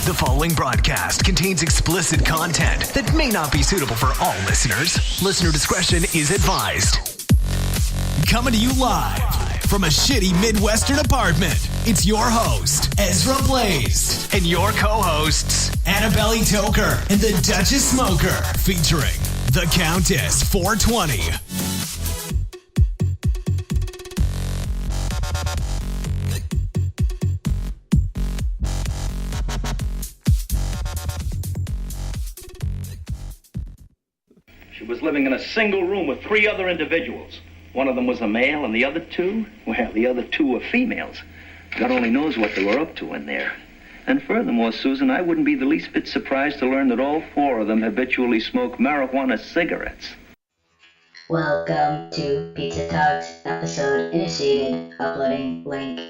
The following broadcast contains explicit content that may not be suitable for all listeners. Listener discretion is advised. Coming to you live from a shitty Midwestern apartment, it's your host, Ezra Blaze, and your co-hosts, Annabelle Toker and the Duchess Smoker, featuring the Countess 420. She was living in a single room with 3 other individuals. One of them was a male, and the other 2, well, the other 2 were females. God only knows what they were up to in there. And furthermore, Susan, I wouldn't be the least bit surprised to learn that all 4 of them habitually smoke marijuana cigarettes. Welcome to Pizza Talks, episode initiated, uploading link.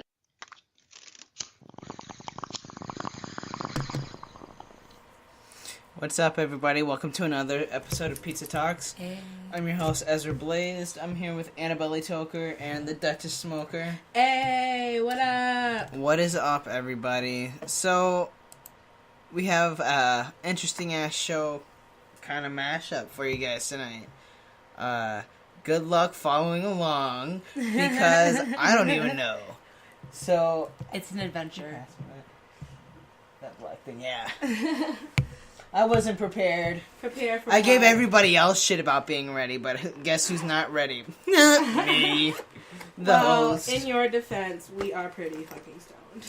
What's up, everybody? Welcome to another episode of Pizza Talks. Hey. I'm your host, Ezra Blazed. I'm here with Annabelle Toker and the Duchess Smoker. Hey, what up? What is up, everybody? So, we have a interesting-ass show kind of mashup for you guys tonight. Good luck following along, because I don't even know. So, It's an adventure. that black thing, yeah. I wasn't prepared. Prepare for I gave what? everybody else shit about being ready, but guess who's not ready? Me. The host. In your defense, we are pretty fucking stoned.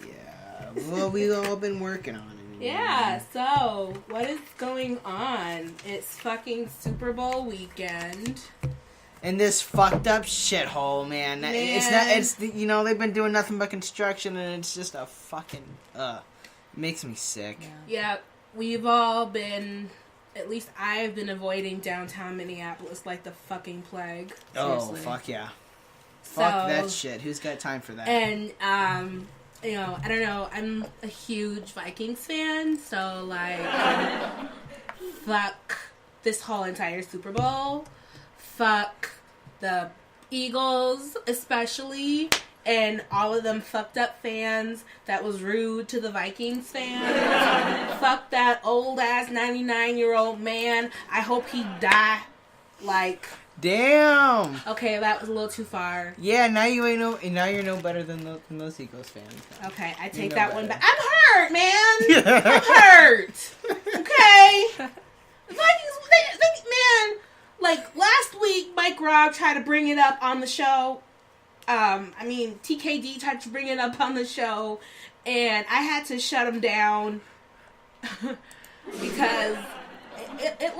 Yeah. Well, we've all been working on it. Yeah, so, what is going on? It's fucking Super Bowl weekend. And this fucked up shithole, man. It's not, they've been doing nothing but construction, and it's just a fucking, it makes me sick. Yeah, we've all been, at least I've been avoiding downtown Minneapolis like the fucking plague. Oh, Seriously. fuck yeah. Fuck that shit. Who's got time for that? And, I don't know, I'm a huge Vikings fan, so, like, fuck this whole entire Super Bowl. Fuck the Eagles, especially, and all of them fucked up fans that was rude to the Vikings fans. Fuck that old-ass 99-year-old man. I hope he die, like... Damn. Okay, that was a little too far. Yeah, now you're no better than those Eagles fans. Okay, I take know that better. one back. I'm hurt, man. I'm hurt. Okay. The Vikings, man, like last week, Mike Robb tried to bring it up on the show. TKD tried to bring it up on the show, and I had to shut him down because it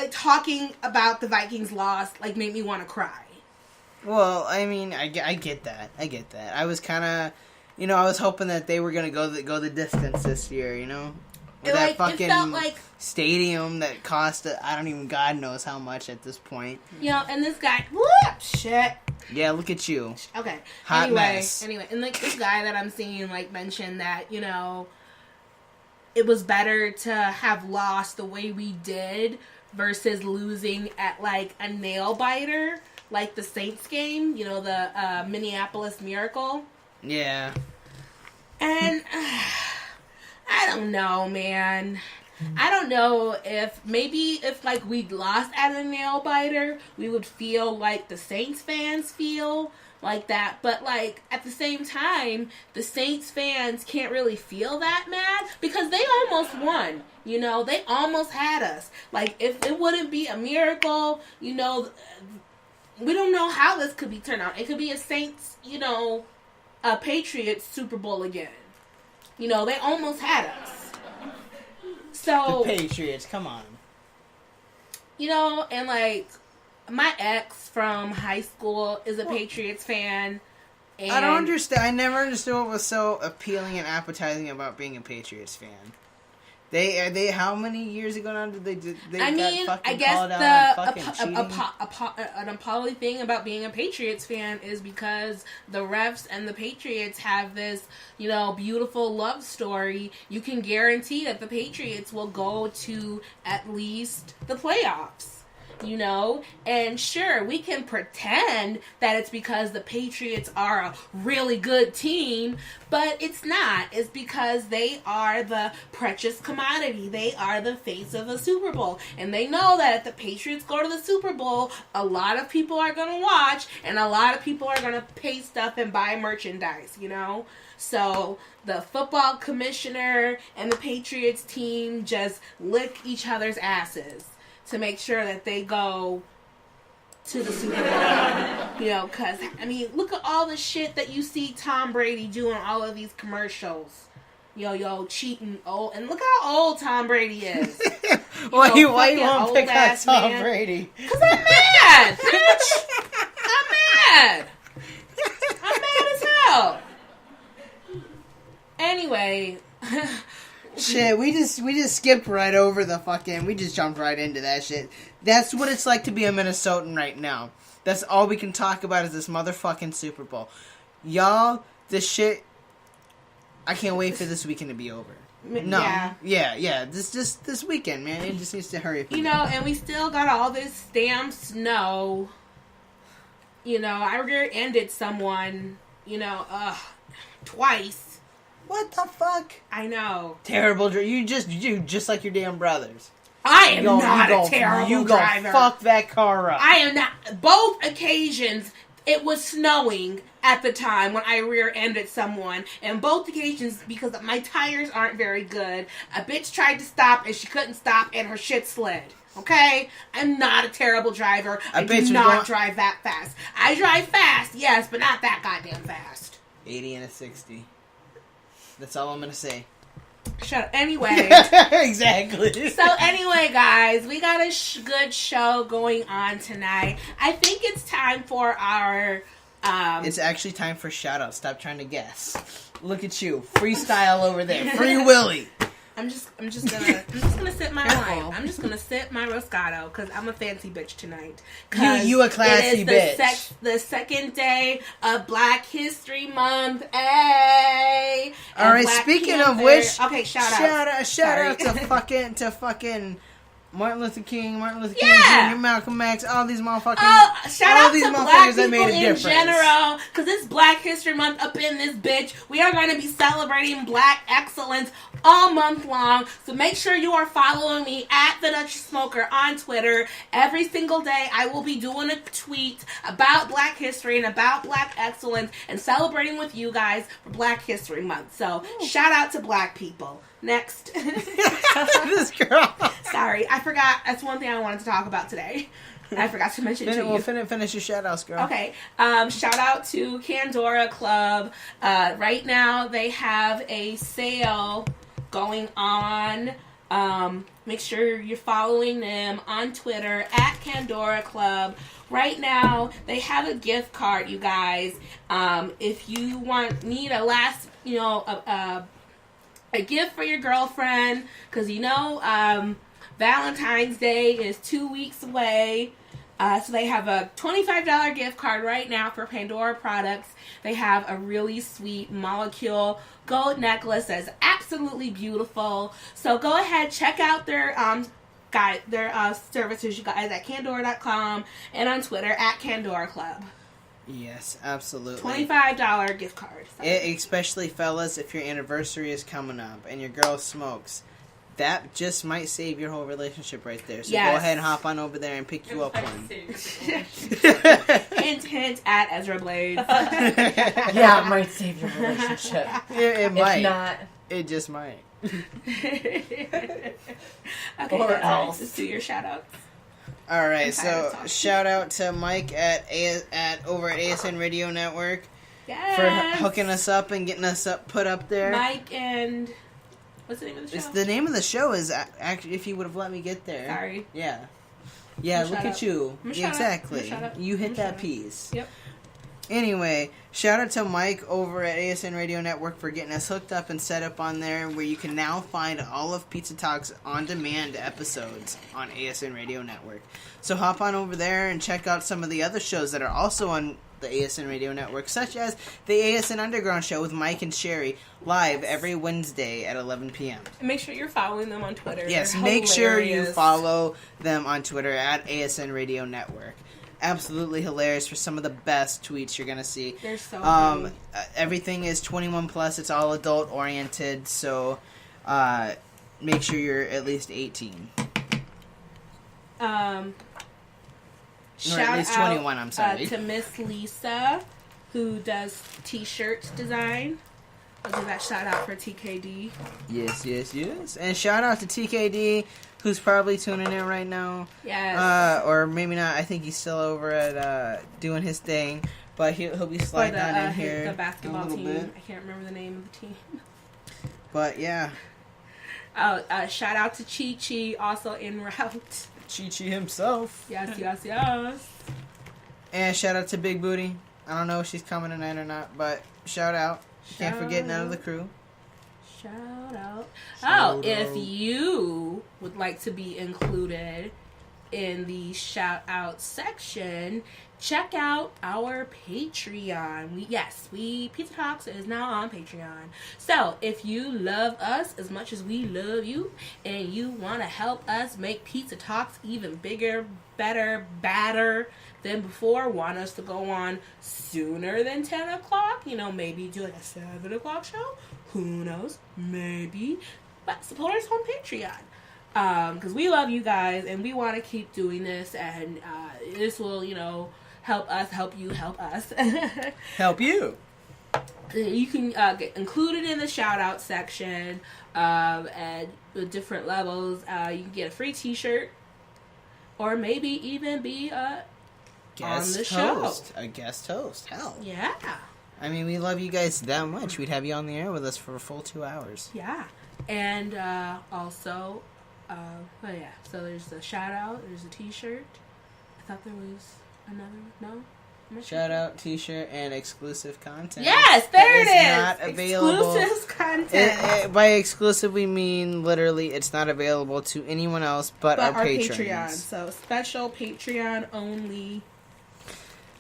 talking about the Vikings loss, like, made me want to cry. Well, I mean, I get that. I was kind of, I was hoping that they were going to go the distance this year, With that fucking it felt like stadium that cost, God knows how much at this point. And this guy, shit. Yeah, look at you. Okay. Hot mess. Anyway, and like this guy that I'm seeing mentioned that, it was better to have lost the way we did versus losing at a nail biter, like the Saints game, the Minneapolis Miracle. Yeah. And I don't know, man. I don't know if we'd lost at a nail biter, we would feel like the Saints fans feel like that. But at the same time, the Saints fans can't really feel that mad because they almost won. They almost had us. If it wouldn't be a miracle, we don't know how this could be turned out. It could be a Saints, a Patriots Super Bowl again. They almost had us. So The Patriots, come on. And my ex from high school is a Patriots fan. And I don't understand. I never understood what was so appealing and appetizing about being a Patriots fan. They how many years ago now did they got fucking I guess called out on fucking an appalling thing about being a Patriots fan is because the refs and the Patriots have this, beautiful love story. You can guarantee that the Patriots will go to at least the playoffs. you know? And sure, we can pretend that it's because the Patriots are a really good team, but it's not. It's because they are the precious commodity. They are the face of the Super Bowl. And they know that if the Patriots go to the Super Bowl, a lot of people are going to watch, and a lot of people are going to pay stuff and buy merchandise, you know? So the football commissioner and the Patriots team just lick each other's asses to make sure that they go to the Super Bowl. You know, because, I mean, look at all the shit that you see Tom Brady doing all of these commercials. Yo, cheating. Oh, and look how old Tom Brady is. Why you won't pick on Tom Brady? Because I'm mad, bitch. I'm mad. I'm mad as hell. Anyway. Shit, we just skipped right over the fucking... We just jumped right into that shit. That's what it's like to be a Minnesotan right now. That's all we can talk about is this motherfucking Super Bowl. Y'all, this shit... I can't wait for this weekend to be over. No. Yeah. This weekend, man. It just needs to hurry. You know, and we still got all this damn snow. You know, I rear-ended someone, you know, twice. What the fuck? I know. Terrible. You just like your damn brothers. I am not a terrible driver. You fuck that car up. I am not. Both occasions, it was snowing at the time when I rear-ended someone. And both occasions, because my tires aren't very good, a bitch tried to stop and she couldn't stop and her shit slid. Okay? I'm not a terrible driver. I do not drive that fast. I drive fast, yes, but not that goddamn fast. 80 and a 60. That's all I'm gonna say. Shut up. Anyway. Exactly. So anyway, guys, we got a good show going on tonight. I think it's time for our... It's actually time for shout-outs. Stop trying to guess. Look at you. Freestyle over there. Free Willy. I'm just gonna sip my wine. I'm just gonna sip my Roscato because I'm a fancy bitch tonight. You a classy bitch. It is the second day of Black History Month. Hey. All right. Speaking of which, okay, shout out to fucking Martin Luther King Jr., Malcolm X, all these motherfuckers. Shout out to black people in general, because it's Black History Month up in this bitch. We are going to be celebrating black excellence all month long, so make sure you are following me at The Dutch Smoker on Twitter. Every single day, I will be doing a tweet about black history and about black excellence and celebrating with you guys for Black History Month. So, shout out to black people. Next. This girl. Sorry, I forgot. That's one thing I wanted to talk about today. I forgot to mention to you. Well, finish your shout-outs, girl. Okay. Shout out to Candora Club. Right now, they have a sale going on. Make sure you're following them on Twitter at Candora Club. Right now, they have a gift card, you guys. If you need a last, a gift for your girlfriend, because Valentine's Day is 2 weeks away. So they have a $25 gift card right now for Pandora products. They have a really sweet molecule gold necklace that's absolutely beautiful. So go ahead, check out their services, you guys, at Candora.com and on Twitter at Candora Club. Yes, absolutely. $25 gift card. Especially, fellas, if your anniversary is coming up and your girl smokes, that just might save your whole relationship right there. So Go ahead and hop on over there and pick you up one. Hint at Ezra Blades. Yeah, it might save your relationship. It might. If not, it just might. Okay, or else. Just do your shout-outs. All right, so shout out to Mike over at ASN Radio Network for hooking us up and getting us put up there. Mike and what's the name of the show? The name of the show is actually, if you would have let me get there. Sorry. Yeah. Look at you. Exactly. You hit that piece. Yep. Anyway, shout out to Mike over at ASN Radio Network for getting us hooked up and set up on there, where you can now find all of Pizza Talk's on-demand episodes on ASN Radio Network. So hop on over there and check out some of the other shows that are also on the ASN Radio Network, such as the ASN Underground Show with Mike and Sherry, live every Wednesday at 11 p.m. And make sure you're following them on Twitter. Yes, They're make sure you hilarious. follow them on Twitter at ASN Radio Network. Absolutely hilarious for some of the best tweets you're going to see. They're so funny. Everything is 21 plus. It's all adult oriented, so make sure you're at least 18. Or at least 21, I'm sorry. To Miss Lisa, who does t-shirt design. I'll give that shout out for TKD. Yes. And shout out to TKD, who's probably tuning in right now. Yes. Or maybe not. I think he's still over at doing his thing. But he'll be sliding on in here the basketball a little team. bit. I can't remember the name of the team. But yeah. Shout out to Chi Chi, also en route. Chi Chi himself. Yes. And shout out to Big Booty. I don't know if she's coming tonight or not, but shout out. Can't forget none of the crew. Shout out. If you would like to be included in the shout out section, check out our Patreon. Pizza Talks is now on Patreon. So if you love us as much as we love you, and you want to help us make Pizza Talks even bigger, better, badder than before, want us to go on sooner than 10 o'clock, maybe do like a 7 o'clock show, who knows, maybe, but support us on Patreon, because we love you guys, and we want to keep doing this, and this will, help us, help you, help us. Help you. You can get included in the shout out section, at the different levels. You can get a free t-shirt, or maybe even be a guest host. Hell. Yeah. I mean, we love you guys that much. We'd have you on the air with us for a full 2 hours. Yeah. And also, so there's the shout out, there's a t-shirt. I thought there was another, no? Shout out, t-shirt, and exclusive content. Yes, there it is! Not available. Exclusive content. By exclusive, we mean literally it's not available to anyone else but our patrons. Patreon. So special Patreon only.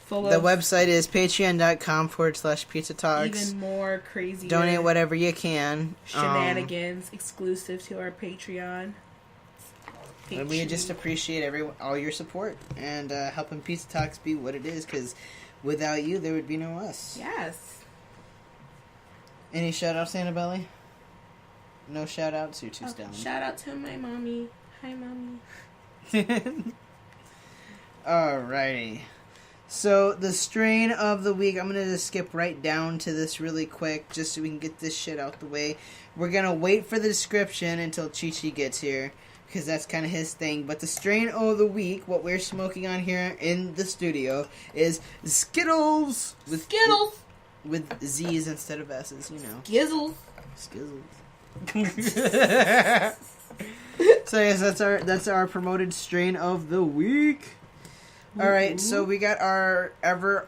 The website is patreon.com/pizza talks. Even more crazy. Donate whatever you can. Shenanigans exclusive to our Patreon. And we just appreciate all your support and helping Pizza Talks be what it is, because without you, there would be no us. Yes. Any shout outs, Annabelle? No shout outs? You're too stoned. Shout out to my mommy. Hi, mommy. Alrighty. So, the strain of the week, I'm going to just skip right down to this really quick, just so we can get this shit out the way. We're going to wait for the description until Chi-Chi gets here, because that's kind of his thing. But the strain of the week, what we're smoking on here in the studio, is Skittles! Skittles! With Z's instead of S's, Skizzles. So yes, that's our promoted strain of the week. Alright, so we got our ever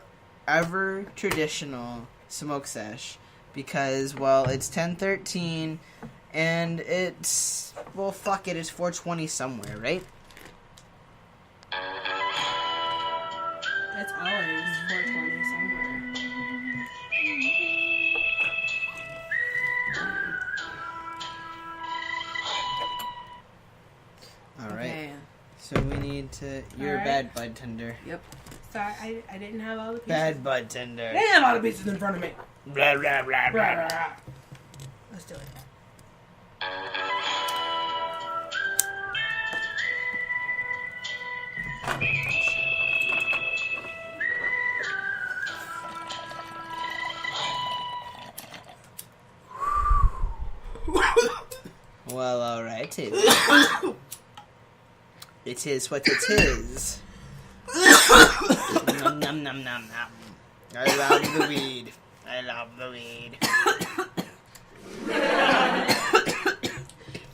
traditional smoke sesh, because, well, it's 10:13, and it's, well, fuck it, it's 4:20 somewhere, right? It's always 4:20 somewhere. Alright. Okay. So we need to... You're a bad bud tender. Yep. Sorry, I didn't have all the pieces. Bad bud tender. I didn't have all the pieces in front of me. Blah, blah, blah, blah, blah. Let's do it. Well, alright. It is what it is. Nom nom nom nom nom. I love the weed.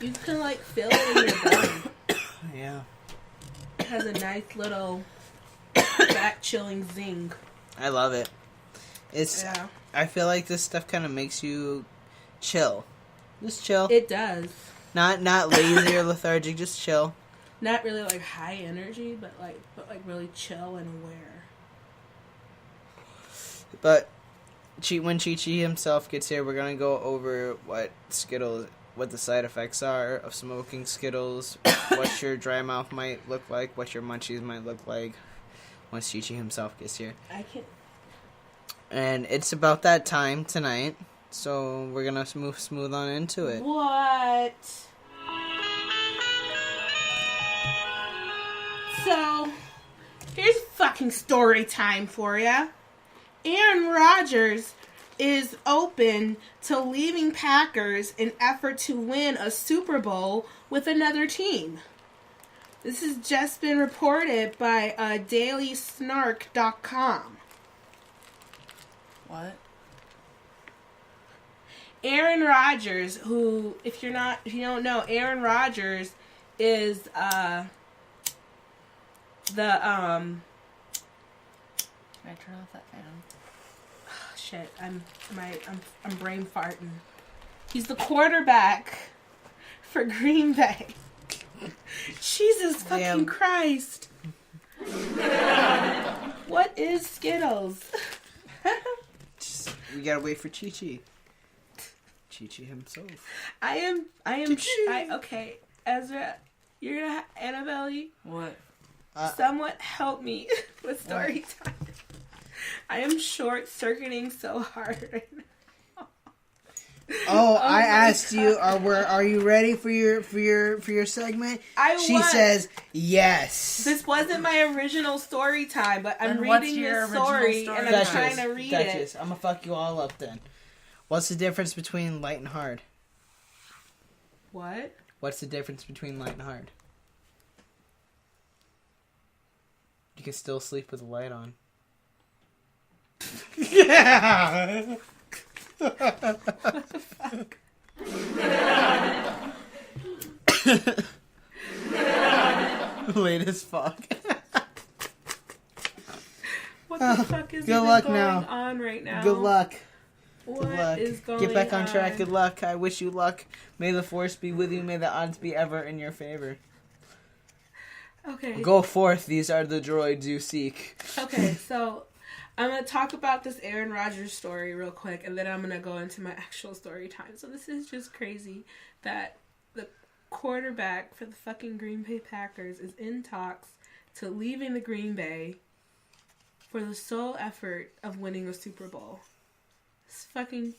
You can like feel it in your belly. Yeah. It has a nice little back chilling zing. I love it. Yeah. I feel like this stuff kind of makes you chill. Just chill. It does. Not lazy or lethargic, just chill. Not really like high energy, but like really chill and aware. But when Chi-Chi himself gets here, we're going to go over what the side effects are of smoking Skittles, what your dry mouth might look like, what your munchies might look like once Chi-Chi himself gets here. I can't. And it's about that time tonight, so we're going to move smooth on into it. What? So, here's fucking story time for ya. Aaron Rodgers is open to leaving Packers in effort to win a Super Bowl with another team. This has just been reported by dailysnark.com. What? Aaron Rodgers, who, if you don't know, Aaron Rodgers is Can I turn off that fan? Oh, shit, I'm brain farting. He's the quarterback for Green Bay. Jesus fucking Christ. What is Skittles? We gotta wait for Chi-Chi. Chi-Chi himself. Okay, Ezra, you're gonna Annabelle. What? Somewhat help me with story time. I am short-circuiting so hard right now. Oh, I asked you, are you ready for your segment? She says yes. This wasn't my original story time, but I'm Then what's reading your this story original and story I'm time? trying to read it. I'm gonna fuck you all up then. What's the difference between light and hard? What? What's the difference between light and hard? You can still sleep with the light on. Yeah. What the fuck? Late as fuck. What the fuck is good even luck going now. on right now? Good luck. What Good luck. is going Get back on track. on? Good luck. I wish you luck. May the force be with you. May the odds be ever in your favor. Okay. Go forth. These are the droids you seek. Okay, so I'm going to talk about this Aaron Rodgers story real quick, and then I'm going to go into my actual story time. So this is just crazy that the quarterback for the fucking Green Bay Packers is in talks to leaving the Green Bay for the sole effort of winning a Super Bowl. It's fucking,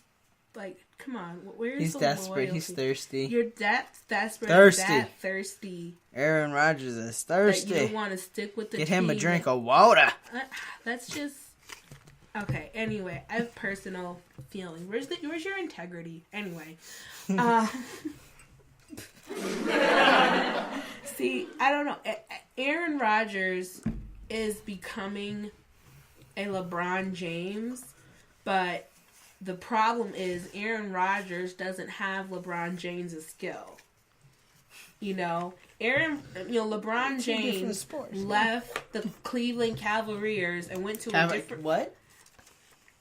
like, come on. Where's He's the desperate. loyalty? He's thirsty. You're that desperate. Thirsty. That thirsty. Aaron Rodgers is thirsty. That you want to stick with the Get him a team drink that- of water. That's just okay. Anyway, I have personal feeling. Where's your integrity? Anyway, see, I don't know. Aaron Rodgers is becoming a LeBron James, but the problem is Aaron Rodgers doesn't have LeBron James' skill. You know, LeBron James left the Cleveland Cavaliers and went to a different... What?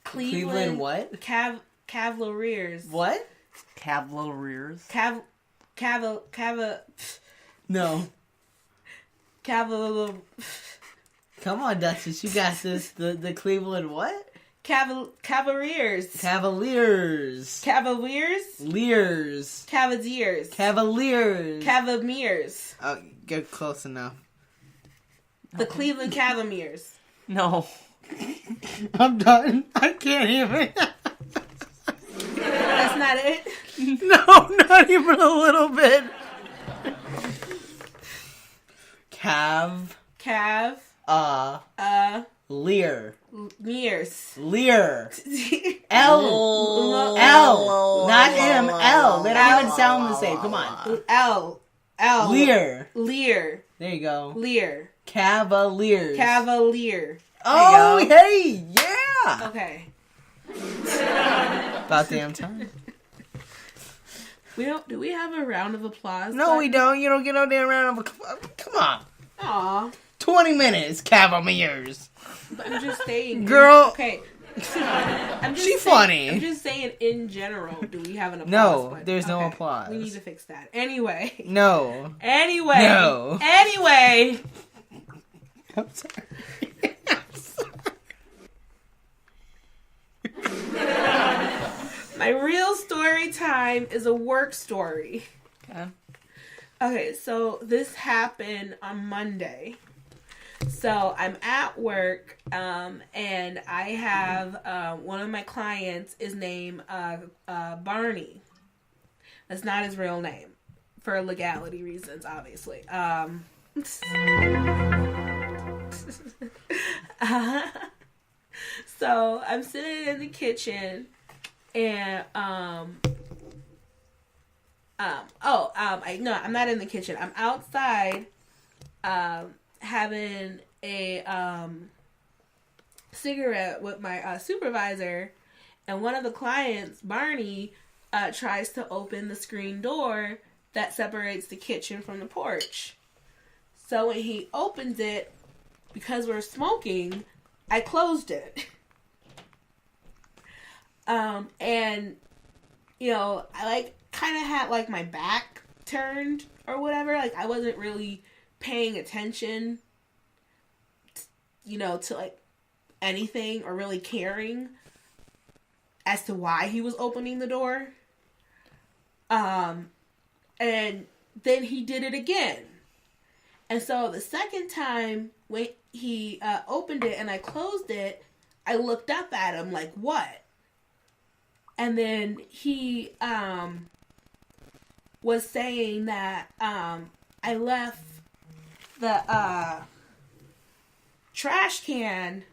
Cleveland what? Cavaliers. What? Cavaliers. No. Caval... Come on, Duchess. You got this. The Cleveland what? Cavaliers. Cavaliers. Cavaliers? Lears. Cavaliers. Cavaliers. Cavaliers. Oh, get close enough. The Cleveland Cavaliers. No. I'm done. I can't even. That's not it? No, not even a little bit. Lear. Lear. L. Not M. L. They don't even sound the same. Come on. L. Lear. Lear. There you go. Lear. Cavaliers. Cavalier. Oh, hey, yeah. Okay. About damn time. Do we have a round of applause? No, we don't. You don't get no damn round of applause. Come on. Aw. 20 minutes, Cavaliers. But I'm just saying. Girl. Okay. Funny. I'm just saying, in general, do we have an applause? No, button? there's no applause. We need to fix that. Anyway. No. Anyway. No. Anyway. I'm sorry. My real story time is a work story. Okay. Okay, so this happened on Monday. So I'm at work, and I have one of my clients is named Barney. That's not his real name, for legality reasons, obviously. So I'm sitting in the kitchen, and I'm not in the kitchen. I'm outside, having a cigarette with my supervisor, and one of the clients, Barney, tries to open the screen door that separates the kitchen from the porch. So when he opens it, because we're smoking, I closed it. And, you know, I kind of had my back turned or whatever. I wasn't really paying attention, to anything or really caring as to why he was opening the door. And then he did it again. And so the second time when he opened it and I closed it, I looked up at him like, what? And then he was saying that I left the trash can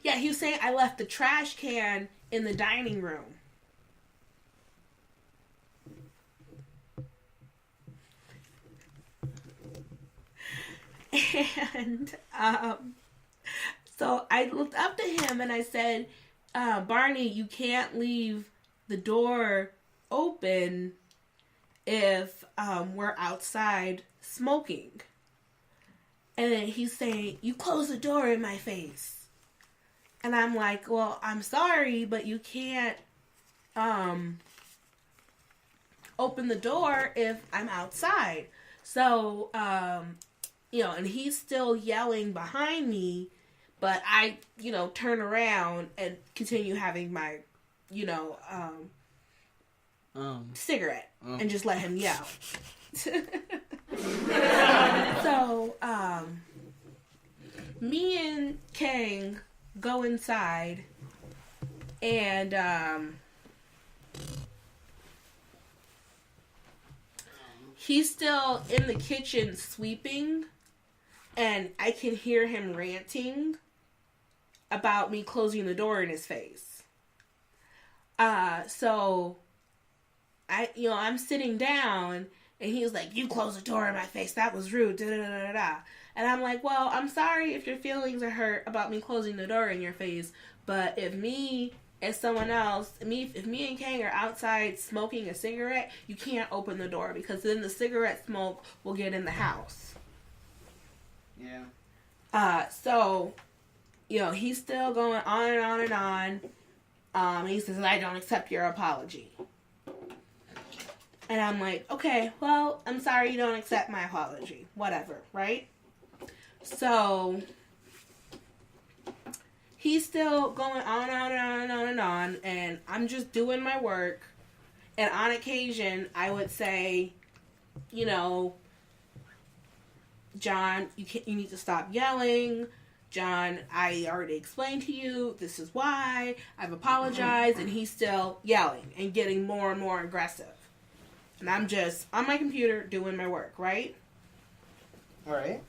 yeah, he was saying I left the trash can in the dining room. And so I looked up to him and I said, Barney, you can't leave the door open if we're outside smoking. And then he's saying, you close the door in my face. And I'm like, well, I'm sorry, but you can't open the door if I'm outside. So, and he's still yelling behind me, but I, turn around and continue having my, cigarette and just let him yell. So, me and Kang go inside, and he's still in the kitchen sweeping, and I can hear him ranting about me closing the door in his face. So I'm sitting down, and he was like, you closed the door in my face, that was rude, da da da da da. And I'm like, well, I'm sorry if your feelings are hurt about me closing the door in your face, but if me and someone else, if me and Kang are outside smoking a cigarette, you can't open the door, because then the cigarette smoke will get in the house. Yeah. So, he's still going on and on and on. He says, I don't accept your apology. And I'm like, okay, well, I'm sorry you don't accept my apology. Whatever, right? So, he's still going on and on and on and on, and I'm just doing my work. And on occasion, I would say, John, you need to stop yelling. John, I already explained to you, this is why, I've apologized, and he's still yelling and getting more and more aggressive. And I'm just on my computer doing my work, right? Alright.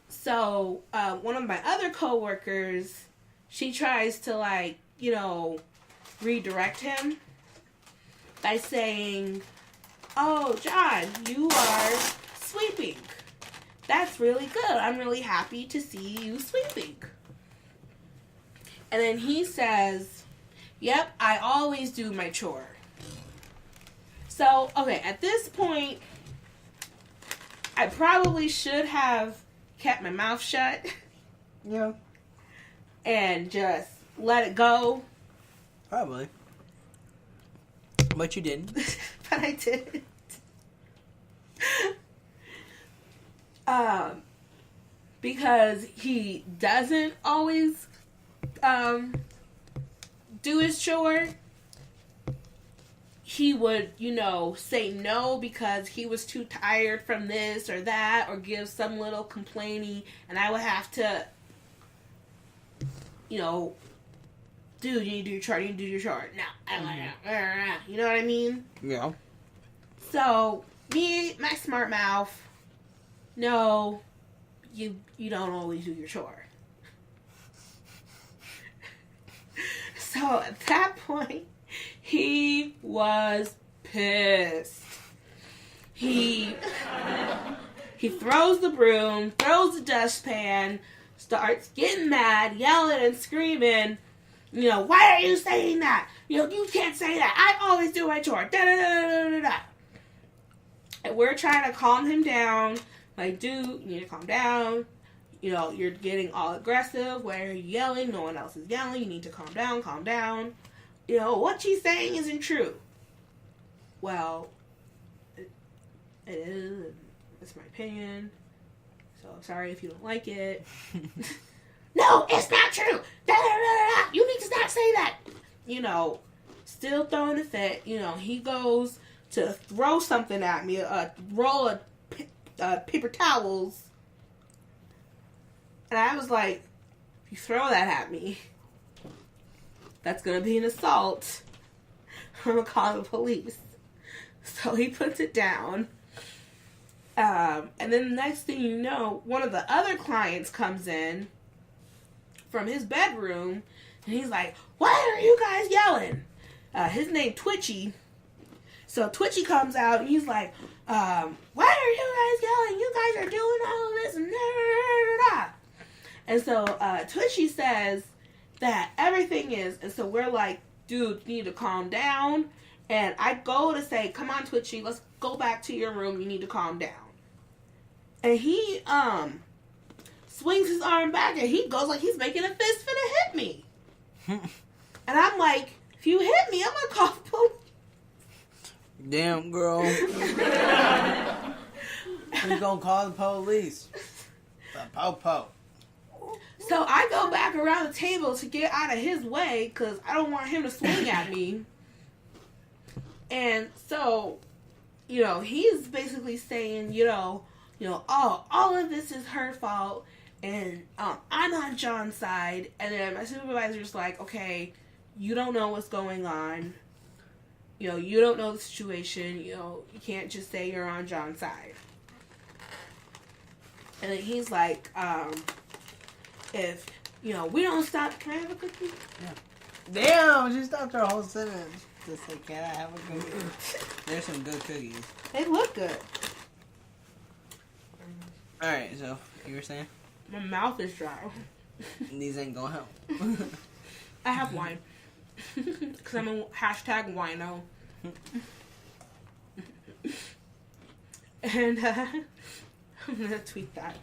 So, one of my other coworkers, she tries to, redirect him by saying, oh, John, you are sweeping. That's really good. I'm really happy to see you sweeping. And then he says, yep, I always do my chore. So, okay, at this point, I probably should have kept my mouth shut. Yeah. And just let it go. Probably. But you didn't. But I didn't. because he doesn't always do his chore, he would, say no because he was too tired from this or that, or give some little complaining, and I would have to, dude, you need to do your chore, No, I don't want to. You know what I mean? Yeah. So, me, my smart mouth, no, you don't always do your chore. So, at that point, he was pissed. He throws the broom, throws the dustpan, starts getting mad, yelling and screaming, why are you saying that? You can't say that. I always do my chore. Da da da da da da. And we're trying to calm him down. Like, dude, you need to calm down. You're getting all aggressive. Why are you yelling? No one else is yelling. You need to calm down, calm down. What she's saying isn't true. Well, it is. It's my opinion. So, sorry if you don't like it. No, it's not true. Da, da, da, da. You need to not say that. Still throwing a fit. He goes to throw something at me, a roll of paper towels. And I was like, if you throw that at me, that's going to be an assault. I'm going to call the police. So he puts it down. And then the next thing you know, one of the other clients comes in from his bedroom, and he's like, why are you guys yelling? His name Twitchy. So Twitchy comes out, and he's like, why are you guys yelling? You guys are doing all of this, and da, da, da, da. And so Twitchy says that everything is, and so we're like, dude, you need to calm down. And I go to say, come on, Twitchy, let's go back to your room. You need to calm down. And he swings his arm back, and he goes like he's making a fist finna hit me. And I'm like, if you hit me, I'm gonna call the police. Damn, girl. Who's gonna call the police? The po-po. So I go back around the table to get out of his way because I don't want him to swing at me. And so, he's basically saying, oh, all of this is her fault, and I'm on John's side. And then my supervisor's like, okay, you don't know what's going on. You don't know the situation. You can't just say you're on John's side. And then he's like, if, we don't stop, can I have a cookie? Yeah. Damn, she stopped her whole sentence. Just say, can I have a cookie? There's some good cookies. They look good. Alright, so, you were saying? My mouth is dry. These ain't gonna help. I have wine. Because I'm a hashtag wino. And I'm going to tweet that.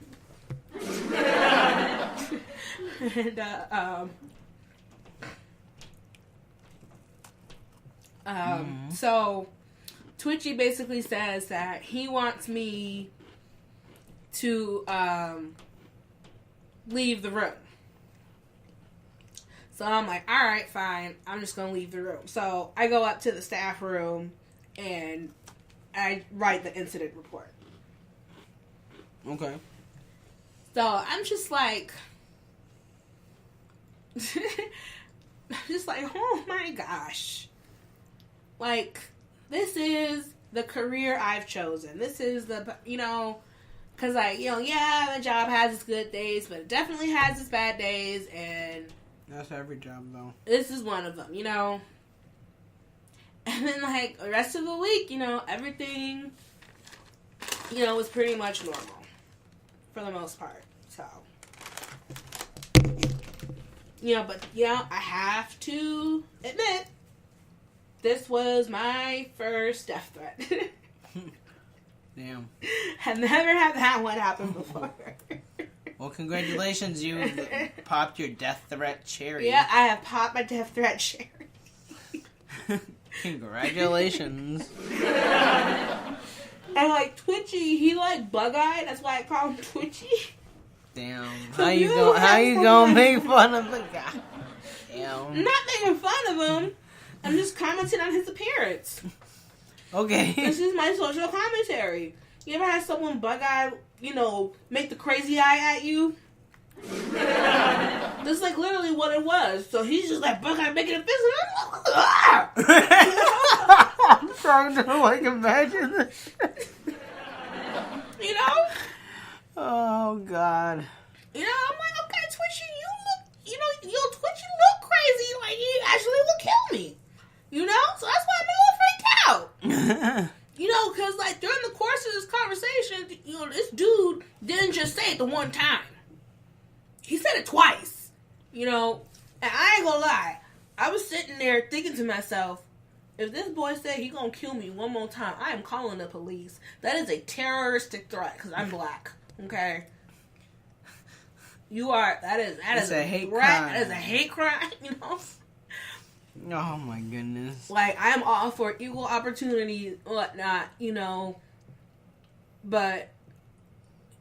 And, so Twitchy basically says that he wants me to leave the room. So I'm like, all right, fine. I'm just going to leave the room. So I go up to the staff room and I write the incident report. Okay. So I'm just like, oh my gosh. Like, this is the career I've chosen. This is the, because yeah, the job has its good days, but it definitely has its bad days, and that's every job, though. This is one of them, And then, the rest of the week, everything, was pretty much normal. For the most part. So. But, I have to admit, this was my first death threat. Damn. I've never had that one happen before. Well, congratulations, you popped your death threat cherry. Yeah, I have popped my death threat cherry. Congratulations. And Twitchy, he bug-eyed. That's why I call him Twitchy. Damn. How you gonna make fun of the guy? Damn. I'm not making fun of him. I'm just commenting on his appearance. Okay. This is my social commentary. You ever had someone bug-eyed, make the crazy eye at you? That's like literally what it was. So he's just like bug-eyed making a fist. I'm trying to imagine this. Oh God. I'm like, okay, Twitchy, Twitchy look crazy. Like, he actually will kill me. So that's why I'm a little freaked out. Because like during the course of this conversation, this dude didn't just say it the one time. He said it twice. And I ain't gonna lie. I was sitting there thinking to myself, if this boy said he gonna kill me one more time, I am calling the police. That is a terroristic threat because I'm black. Okay. That is a hate crime. That is a hate crime, Oh my goodness. Like, I am all for equal opportunity, whatnot, but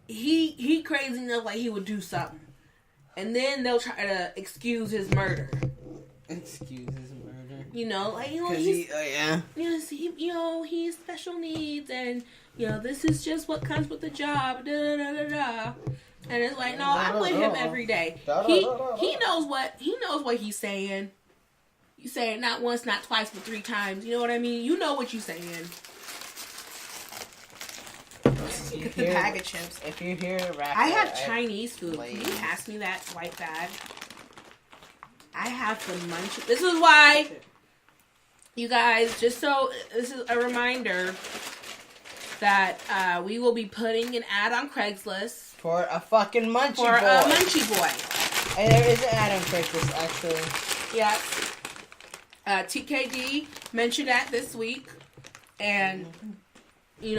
he crazy enough like he would do something. And then they'll try to excuse his murder. Excuse his murder? He's special needs and, this is just what comes with the job, da da da da. And it's like, no, I'm with him every day. He knows what he's saying. You say it not once, not twice, but 3 times. You know what I mean? You know what you're saying. Get the bag of chips. If you hear a rapper, I have Chinese food. Can you pass me that white bag? I have some munchies. This is why, you guys, this is a reminder that we will be putting an ad on Craigslist. For a fucking munchie boy. For a munchie boy. And there is an ad on Craigslist, actually. Yeah. TKD mentioned that this week. And, we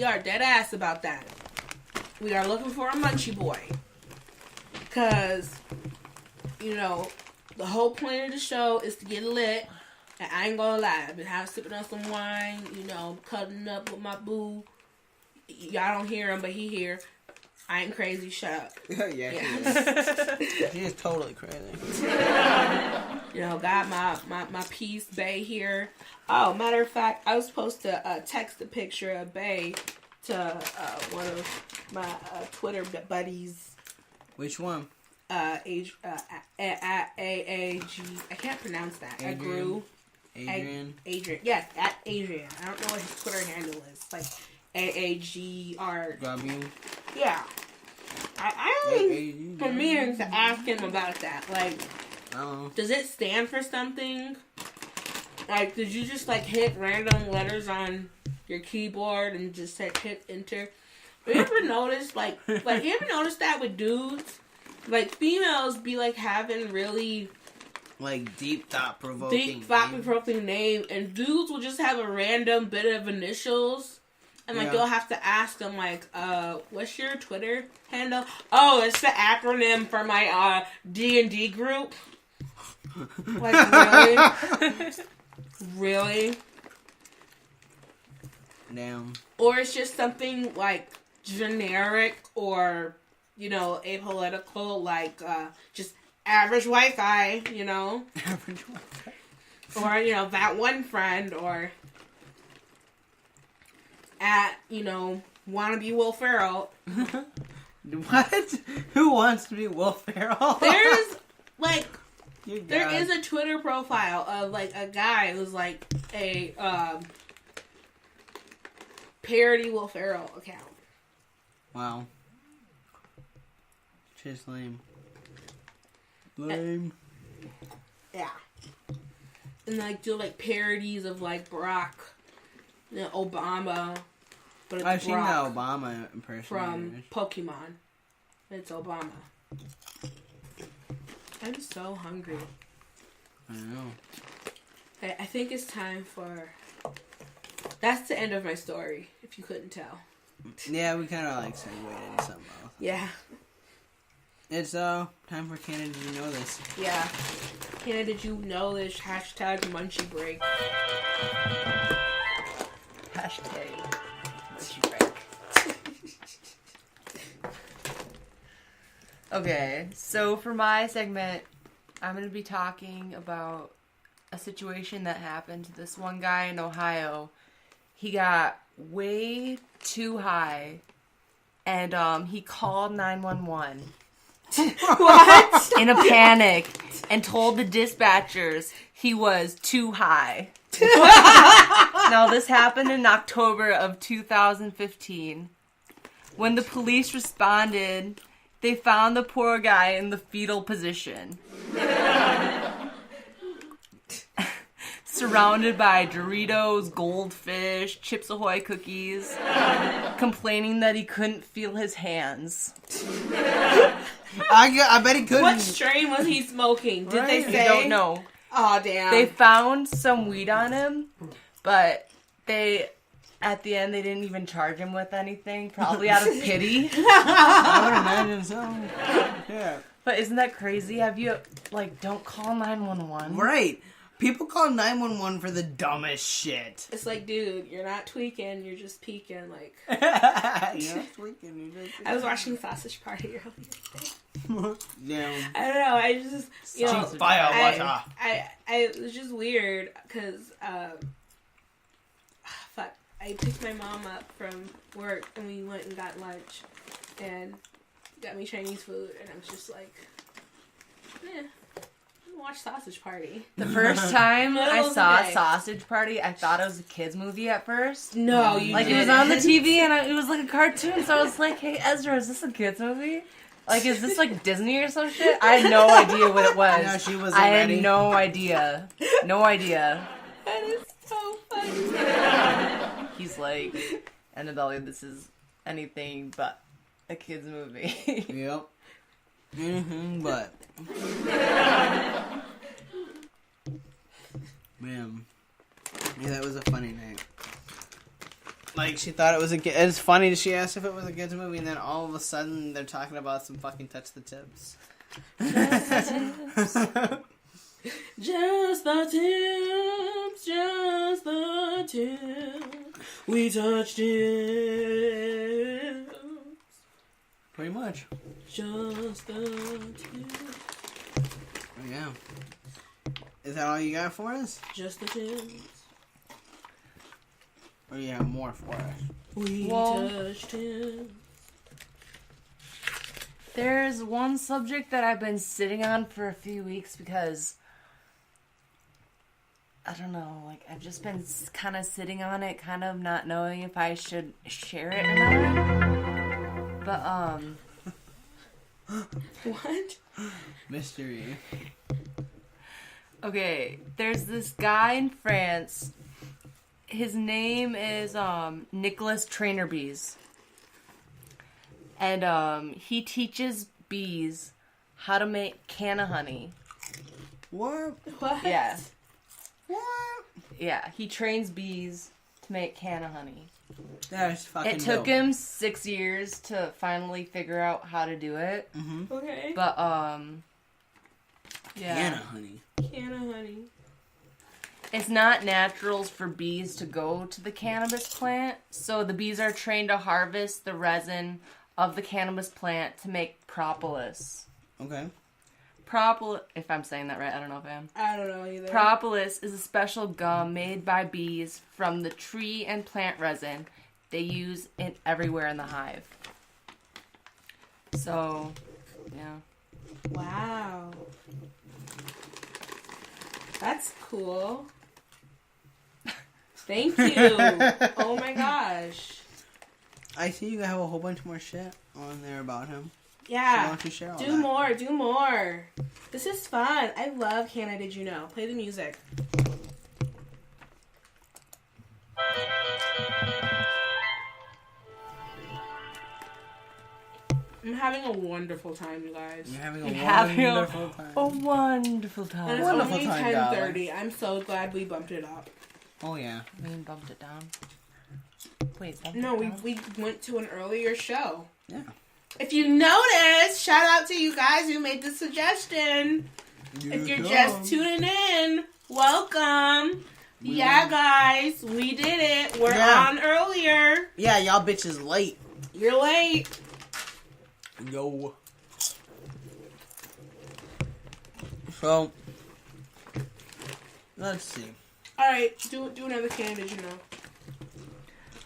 are dead ass about that. We are looking for a munchie boy. Because, the whole point of the show is to get lit. And I ain't gonna lie. I've been sipping on some wine, cutting up with my boo. Y'all don't hear him, but he here. I ain't crazy. Shut up. Yeah. He is totally crazy. Got my piece, Bay here. Oh, matter of fact, I was supposed to text a picture of Bay to one of my Twitter buddies. Which one? AAG. I can't pronounce that. Adrian. Adrian. Yes, at Adrian. I don't know what his Twitter handle is. Like AAGR. W. Yeah. I only for me to ask him about that. Like, does it stand for something? Like, did you just hit random letters on your keyboard and just hit enter? Have you ever noticed you ever noticed that with dudes? Like, females be having really deep thought-provoking name, and dudes will just have a random bit of initials. And, you'll have to ask them, what's your Twitter handle? Oh, it's the acronym for my, D&D group. Really? Really? Damn. Or it's just something, generic or, apolitical, just average white guy, Average white guy. Or, that one friend, or... at, wanna be Will Ferrell. What? Who wants to be Will Ferrell? There's, there is a Twitter profile of, a guy who's, a, parody Will Ferrell account. Wow. Just lame. Lame. Yeah. And, do, parodies of, Barack, Obama. But I've seen the Brock Obama impersonators. from Pokemon. It's Obama. I'm so hungry. I know. I think it's time for... That's the end of my story, if you couldn't tell. Yeah, we kind of segued into something else. Yeah. It's time for Canada Did You Know This? Yeah. Canada Did You Know This? Hashtag Munchie Break. Hashtag Munchie Break. Okay, so for my segment, I'm going to be talking about a situation that happened to this one guy in Ohio. He got way too high, and he called 911. What? In a panic, and told the dispatchers he was too high. Now, this happened in October of 2015. When the police responded, they found the poor guy in the fetal position. Surrounded by Doritos, Goldfish, Chips Ahoy cookies, complaining that he couldn't feel his hands. I bet he couldn't. What strain was he smoking? Did they say? I don't know. Oh, damn. They found some weed on him, but at the end, they didn't even charge him with anything, probably out of pity. I would imagine so. Yeah. But isn't that crazy? Have you, don't call 911? Right. People call 911 for the dumbest shit. It's like, dude, you're not tweaking, you're just peeking. Like, You're not tweaking. I was watching Sausage Party earlier today. Yeah. I don't know. I just, Fire water. It was just weird because, fuck. I picked my mom up from work and we went and got lunch and got me Chinese food and I was just like, watch Sausage Party. The first time I Middle of saw the day. Sausage Party, I thought it was a kid's movie at first. No, you It was on the TV and it was like a cartoon, so I was like, hey, Ezra, is this a kid's movie? Is this like Disney or some shit? I had no idea what it was. No, she wasn't I ready. had no idea. No idea. That is so funny. He's like, Annabelle, this is anything but a kid's movie. Yep. Anything but. Man. Yeah, that was a funny night. She thought it was it's funny, she asked if it was a kids movie, and then all of a sudden they're talking about some fucking Touch the Tips. Just the tips, just the tips. We touched it. Pretty much. Just the tips. Oh, yeah. Is that all you got for us? Just the tips. Or you have more for us? We Well, touched it. There's one subject that I've been sitting on for a few weeks because I don't know, I've just been kind of sitting on it, kind of not knowing if I should share it or not. But, What? Mystery. okay, there's this guy in France. His name is, Nicholas Trainerbees. And, he teaches bees how to make canna honey. What? What? Yeah. What? Yeah, he trains bees to make canna honey. That's fucking It took dope. him 6 years to finally figure out how to do it. Mm-hmm. Okay. But, yeah. Canna honey. Canna honey. It's not natural for bees to go to the cannabis plant, so the bees are trained to harvest the resin of the cannabis plant to make propolis. Okay. Propolis, if I'm saying that right, I don't know if I am. I don't know either. Propolis is a special gum made by bees from the tree and plant resin they use it everywhere in the hive. So, yeah. Wow. That's cool. Thank you. Oh my gosh. I see you have a whole bunch more shit on there about him. So why Yeah. don't you share all Do that? more. Do more. This is fun. I love Canada Did You Know. Play the music. I'm having a wonderful time, you guys. You're having a You're having a- wonderful time. A wonderful And time. it's Wonderful only time, 10:30. I'm so glad we bumped it up. Oh, yeah. I mean, bumped it down. Wait, bumped No, it down? we went to an earlier show. Yeah. If you noticed, shout out to you guys who made the suggestion. If you're just tuning in, welcome. Yeah, guys, we did it. We're Yeah. on earlier. Yeah, y'all bitches late. You're late. Yo. So, let's see. All right, do another can. Did you know?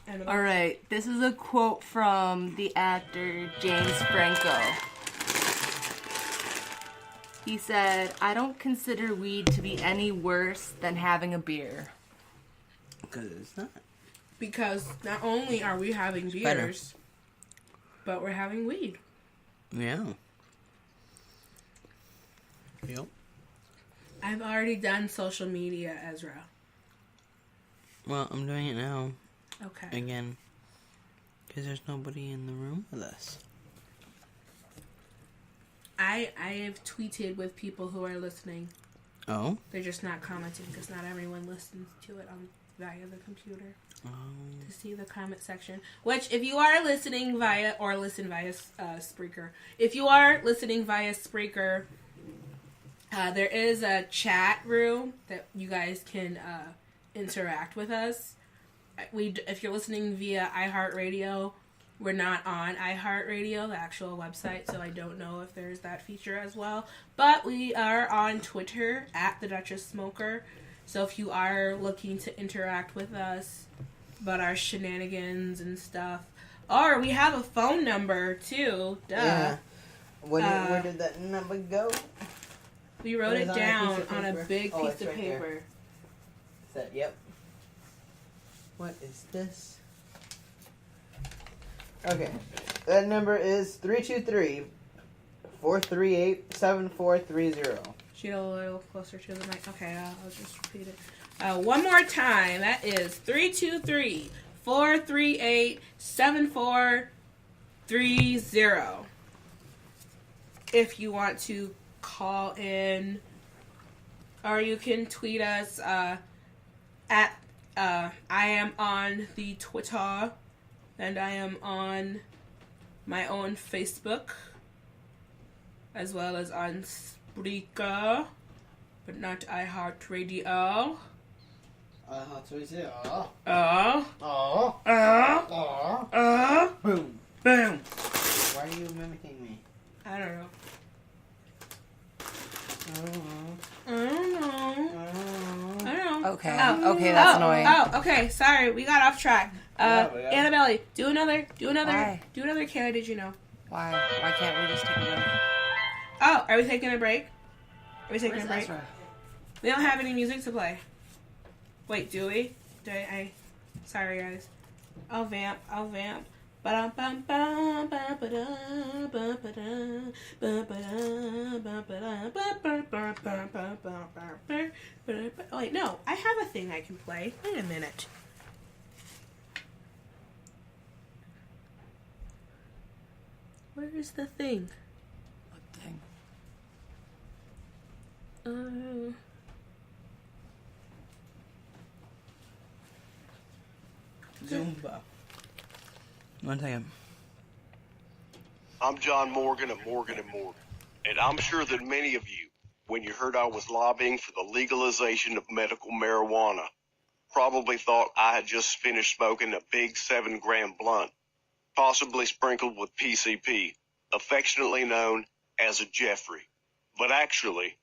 Annabelle. All right, this is a quote from the actor James Franco. He said, "I don't consider weed to be any worse than having a beer." Because it's not. Because not only are we having beers, but we're having weed. Yeah. Yep. I've already done social media, Ezra. Well, I'm doing it now. Okay. Again. Because there's nobody in the room with us. I have tweeted with people who are listening. Oh? They're just not commenting because not everyone listens to it via the computer. Oh. To see the comment section. Which, if you are listening via Spreaker, if you are listening via Spreaker, there is a chat room that you guys can interact with us. If you're listening via iHeartRadio, we're not on iHeartRadio, the actual website, so I don't know if there's that feature as well. But we are on Twitter at the Duchess Smoker. So if you are looking to interact with us about our shenanigans and stuff, or we have a phone number too. Duh. Yeah. Where did that number go? We wrote it down on a big piece of paper. Is that, yep. What is this? Okay. That number is 323-438-7430. Get a little closer to the mic. Okay, I'll just repeat it. One more time. That is 323-438-7430. If you want to call in, or you can tweet us at I am on the Twitter, and I am on my own Facebook, as well as on Spreaker, but not iHeartRadio. iHeartRadio. Boom. Boom. Why are you mimicking me? I don't know. I don't know. Okay, okay, that's annoying. Oh, okay. Sorry, we got off track. Yeah. Annabelle, do another Why? can. Did you know? Why can't we just take a break? Oh, are we taking a break? Are we taking Where's a break? Ezra? We don't have any music to play. Wait, do we? Sorry, guys. I'll vamp. Oh, wait, no. I have a thing I can play. Wait a minute. Where is the thing? What thing? Zumba. 1 second. I'm John Morgan of Morgan & Morgan, and I'm sure that many of you, when you heard I was lobbying for the legalization of medical marijuana, probably thought I had just finished smoking a big 7-gram blunt, possibly sprinkled with PCP, affectionately known as a Jeffrey. But actually,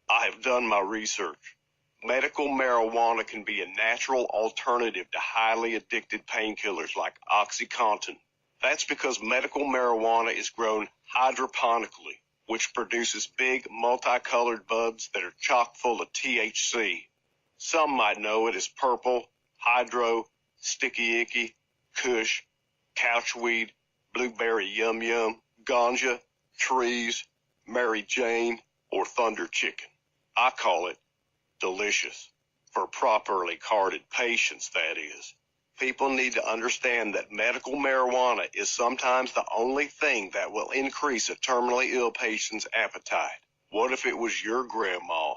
I have done my research. Medical marijuana can be a natural alternative to highly addicted painkillers like OxyContin. That's because medical marijuana is grown hydroponically, which produces big, multicolored buds that are chock full of THC. Some might know it as purple, hydro, sticky icky, kush, couchweed, blueberry yum yum, ganja, trees, Mary Jane, or thunder chicken. I call it delicious. For properly carded patients, that is. People need to understand that medical marijuana is sometimes the only thing that will increase a terminally ill patient's appetite. What if it was your grandma?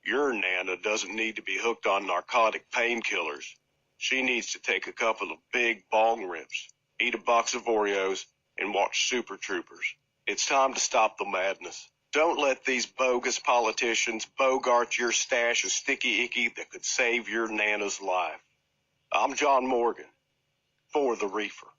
Your Nana doesn't need to be hooked on narcotic painkillers. She needs to take a couple of big bong rips, eat a box of Oreos, and watch Super Troopers. It's time to stop the madness. Don't let these bogus politicians bogart your stash of sticky icky that could save your Nana's life. I'm John Morgan, for the reefer.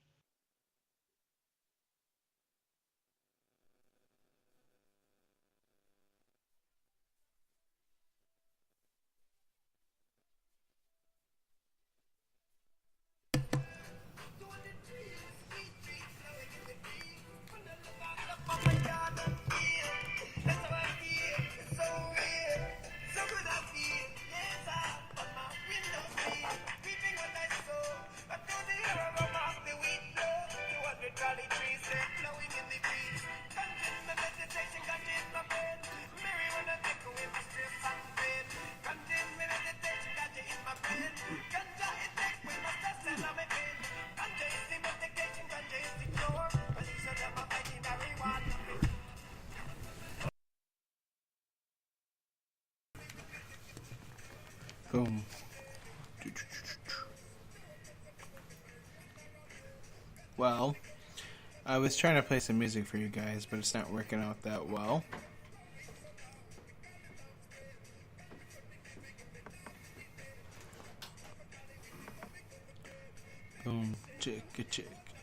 Boom. Well, I was trying to play some music for you guys, but it's not working out that well. Boom, chicka,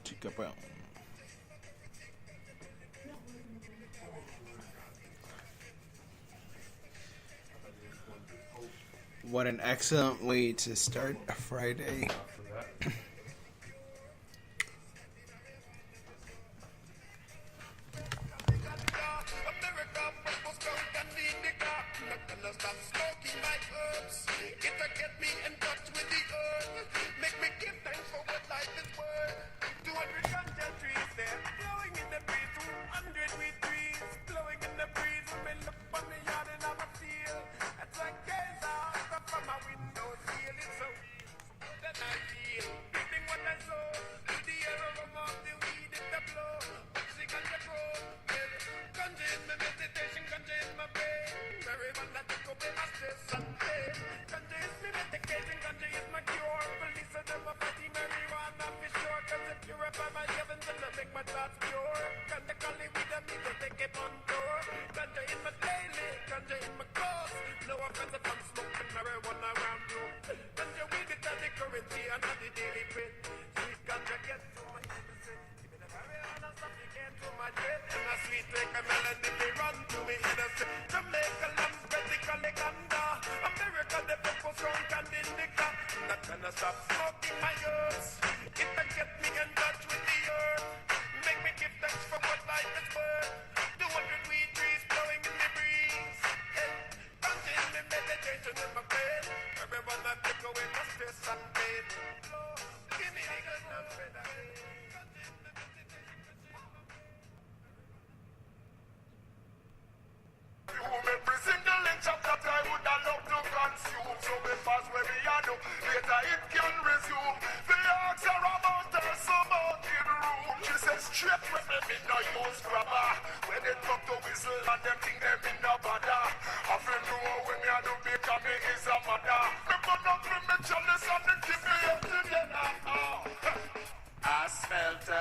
chicka, boom. What an excellent way to start a Friday.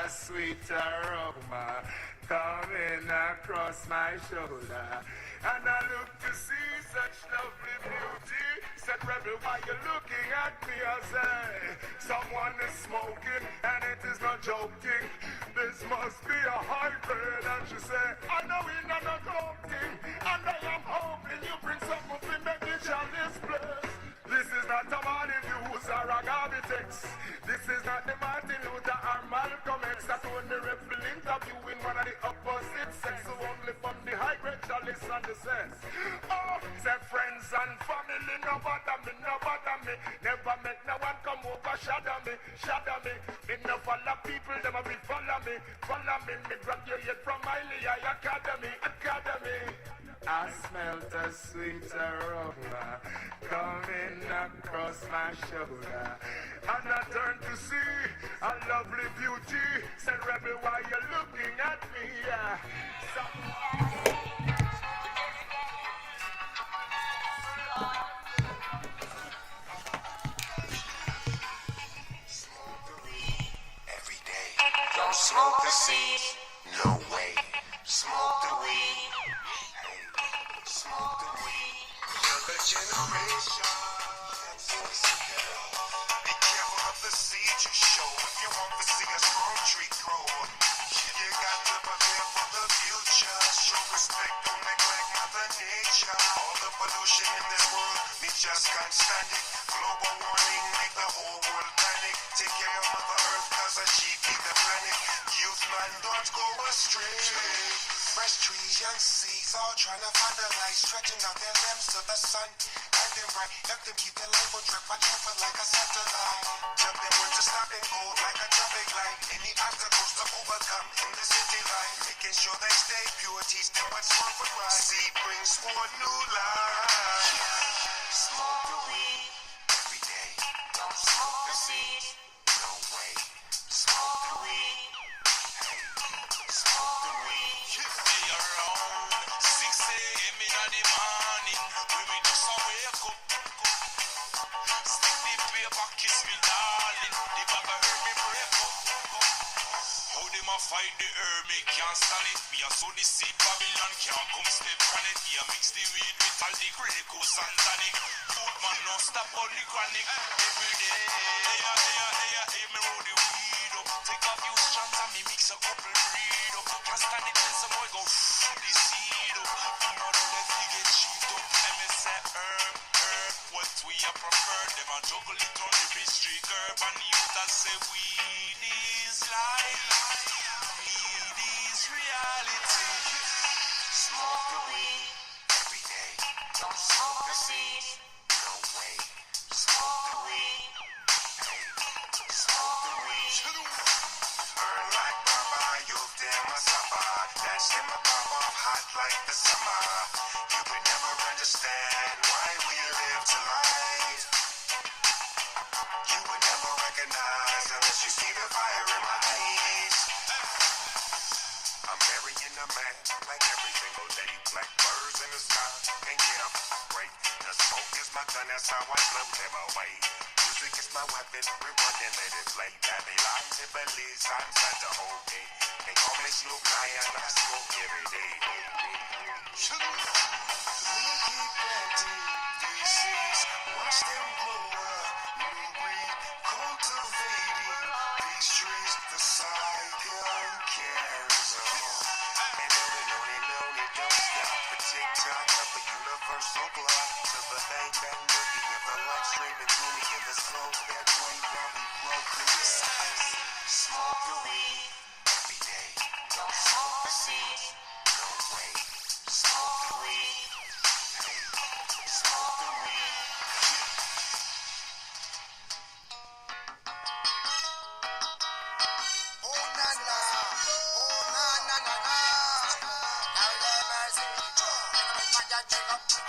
Sweet aroma coming across my shoulder, and I look to see such lovely beauty. Said, Rebel, why you looking at me? I say, someone is smoking, and it is not joking. This must be a hybrid. And she said, I know we're not joking, and I am hoping you bring some of the message on this place. This is not a Martin News or a Garvey text. This is not the Martin Luther or Malcolm X. That only rebel interviewing one of the opposite sex. So only from the hybrid shall listen to sense. Oh, say friends and family, no bother me, no bother me. Never make no one come over, shadow me, shadow me. Enough of the people, them a be follow me, follow me. Me graduate from Miley Academy, Academy. I smelt a sweet aroma coming across my shoulder, and I turned to see a lovely beauty. Said, Rebel, why you looking at me? Every day, don't smoke the seeds, no way. Smoke the weed. Smoke the weed. Younger generation. Be careful of the seeds you show if you want to see a strong tree grow. You got to prepare for the future. Show respect, don't neglect Mother Nature. All the pollution in this world, we just can't stand it. Global warming make the whole world panic. Take care of Mother Earth, cause she feed the planet. Youth man, don't go astray. Fresh trees, young seeds, all trying to find the light, stretching out their limbs to the sun. Guide them right, help them keep their life on track, watch over like a satellite. Tell them when to stop and go like a traffic light. Any obstacles to overcome in the city life, making sure they stay pure, teach them what's wrong for right. Seed brings forth new life. Smoke the weed every day. Don't smoke the seed. No way. Smoke the weed. Hey, smoke the weed. Be around 6 a.m. in the morning. We will do some wake up. fight the herb, me can't stand it. Me a sow the seed, Babylon can't come step on it. Me a mix the weed with all the critical and tonic. Youth man no stop all the chronic. Every day, hey, me roll the weed up. Take a few strands and me mix a couple breed up. Can't stand it when some boy go the seed up. You know the left you get cheap up. And me say herb, what we a prefer. Them a juggle it on every street curb. And the youth a say weed is life. Weed is reality. Smoke the weed every day. Don't smoke the seed. No way. Smoke the weed. Hey, smoke the weed. Burn like Baba, you damn a suffer. Dance in my pop off hot like the summer. You would never understand why we live to life. You would never recognize unless you see the fire in my eyes. I'm burying a man like every single day. Black birds in the sky, can't get a break. The smoke is my gun, that's how I blow them away. Music is my weapon, we run and let it play. Babylon, Tiffany's, I'm such a whole day. They call me Snoop Lion, I smoke every day. We keep planting these seeds, watch them blow up, new breed, cultivating these trees. The cycle carries on, and on it don't stop. The TikTok of the universal clock to the bang bang boogie of the light streaming through me in the slow that way while we broke the size. Smoke the weed Every day, don't smoke the seed. no way. Smoke the weed. Hey, Smoke the weed. oh na na, oh na na na. Lord have mercy.